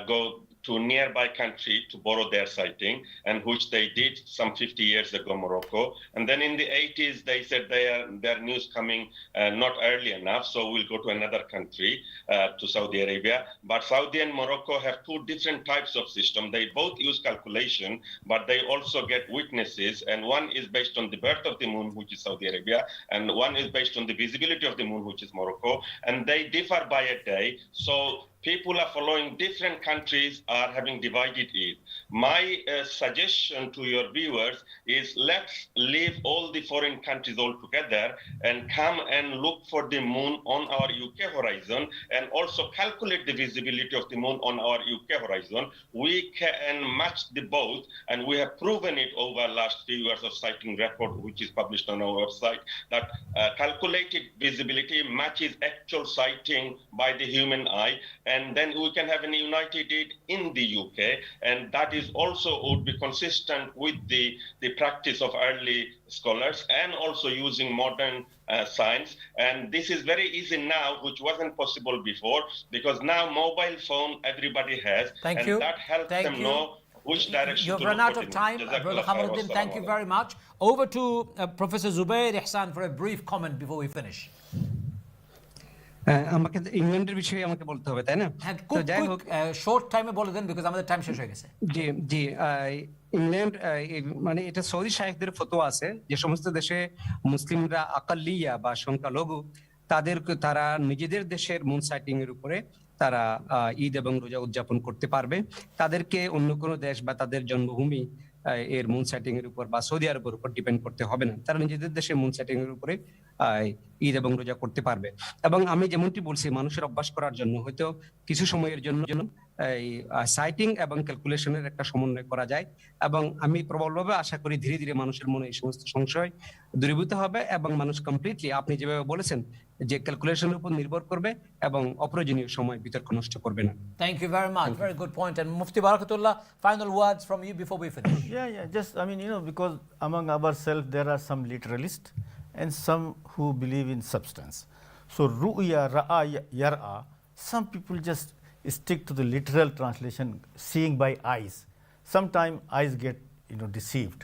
go to nearby country to borrow their sighting, and which they did some 50 years ago, Morocco. And then in the 80s, they said their news coming not early enough, so we'll go to another country, to Saudi Arabia. But Saudi and Morocco have 2 different types of system. They both use calculation, but they also get witnesses, and one is based on the birth of the moon, which is Saudi Arabia, and one is based on the visibility of the moon, which is Morocco, and they differ by a day. So people are following different countries are having divided it. My suggestion to your viewers is let's leave all the foreign countries altogether and come and look for the moon on our UK horizon, and also calculate the visibility of the moon on our UK horizon. We can match the both, and we have proven it over last few years of sighting record, which is published on our website, that calculated visibility matches actual sighting by the human eye, and then we can have an united it in the UK, and that is also would be consistent with the practice of early scholars, and also using modern science. And this is very easy now, which wasn't possible before, because now mobile phone everybody has. Thank you. That helps them know which direction You've to run look out for of the time. moon. Brother Qamar Uddin, thank you very much. Over to Professor Zubair Ehsan for a brief comment before we finish. আমাকে ইংল্যান্ডের বিষয়ে আমাকে বলতে হবে, তাই না? তো যাই হোক, শর্ট টাইমে বলে দেন, বিকজ আমাদের টাইম শেষ হয়ে গেছে। জি, ইংল্যান্ড মানে এটা সৌদি শায়েখদের ফতোয়া আছে যে সমস্ত দেশে মুসলিমরা আকাল্লিয়া বা সংখ্যালঘু তারা নিজেদের দেশের মুন সাইটিং এর উপরে তারা ঈদ এবং রোজা উদযাপন করতে পারবে। তাদেরকে অন্য কোনো দেশ বা তাদের জন্মভূমি এর মুন সাইটিং এর উপর বা সৌদি আরবের উপর ডিপেন্ড করতে হবে না। তারা নিজেদের দেশে মুন সাইটিং এর উপরে ঈদ এবং রোজা করতে পারবে। এবং আমি যেমনটি বলছি, মানুষের অভ্যাস করার জন্য হয়তো কিছু সময়ের জন্য এই সাইটিং এবং ক্যালকুলেশনের একটা সমন্বয় করা যায়, এবং আমি প্রবলভাবে আশা করি ধীরে ধীরে মানুষের মনে এই সমস্ত সংশয় দূরীভূত হবে, এবং মানুষ কমপ্লিটলি আপনি যেভাবে বলেছেন যে ক্যালকুলেশনের উপর নির্ভর করবে এবং অপ্রয়োজনীয় সময় বিতর্ক নষ্ট করবে না। Thank you very much. Very good point. And Mufti Barkatullah, final words from you before we finish. Yeah. Just, I mean, because among ourselves there are some literalists and some who believe in substance. So, ru'ya, ra'a, yar'a, some people just stick to the literal translation, seeing by eyes. Sometimes eyes get, deceived.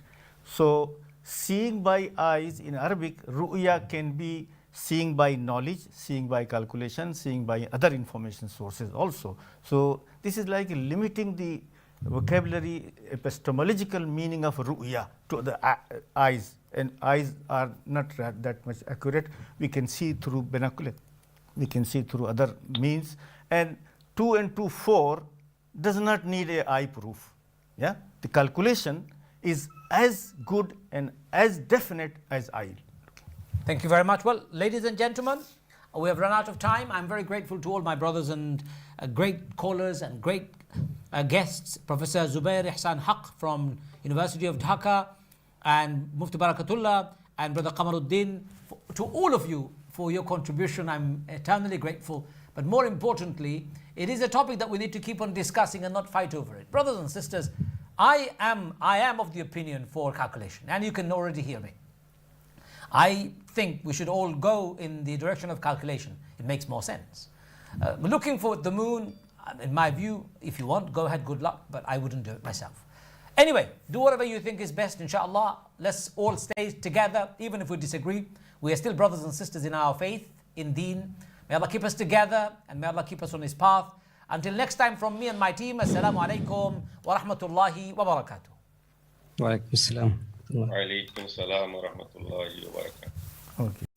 So, seeing by eyes in Arabic, ru'ya can be seeing by knowledge, seeing by calculation, seeing by other information sources also. So, this is like limiting the vocabulary, epistemological meaning of ru'ya to the eyes, and eyes are not that much accurate. We can see through binocular, we can see through other means, and 2 and 2, 4 does not need a eye proof. Yeah, the calculation is as good and as definite as eye. Thank you very much. Well, ladies and gentlemen, we have run out of time. I'm very grateful to all my brothers and great callers and great guests, Professor Zubair Ehsan Hoque from University of Dhaka, and Mufti Barkatullah, and Brother Qamar Uddin. To all of you for your contribution, I'm eternally grateful. But more importantly, it is a topic that we need to keep on discussing and not fight over it. Brothers and sisters, I am of the opinion for calculation, and you can already hear me. I think we should all go in the direction of calculation. It makes more sense. Looking for the moon, in my view, if you want, go ahead, good luck, but I wouldn't do it myself. Anyway, do whatever you think is best, inshallah. Let's all stay together, even if we disagree. We are still brothers and sisters in our faith, in deen. May Allah keep us together, and may Allah keep us on His path. Until next time, from me and my team, Assalamu alaikum wa rahmatullahi wa barakatuh. Wa alaikum assalam. Wa alaikum salam wa rahmatullahi wa barakatuh. Okay.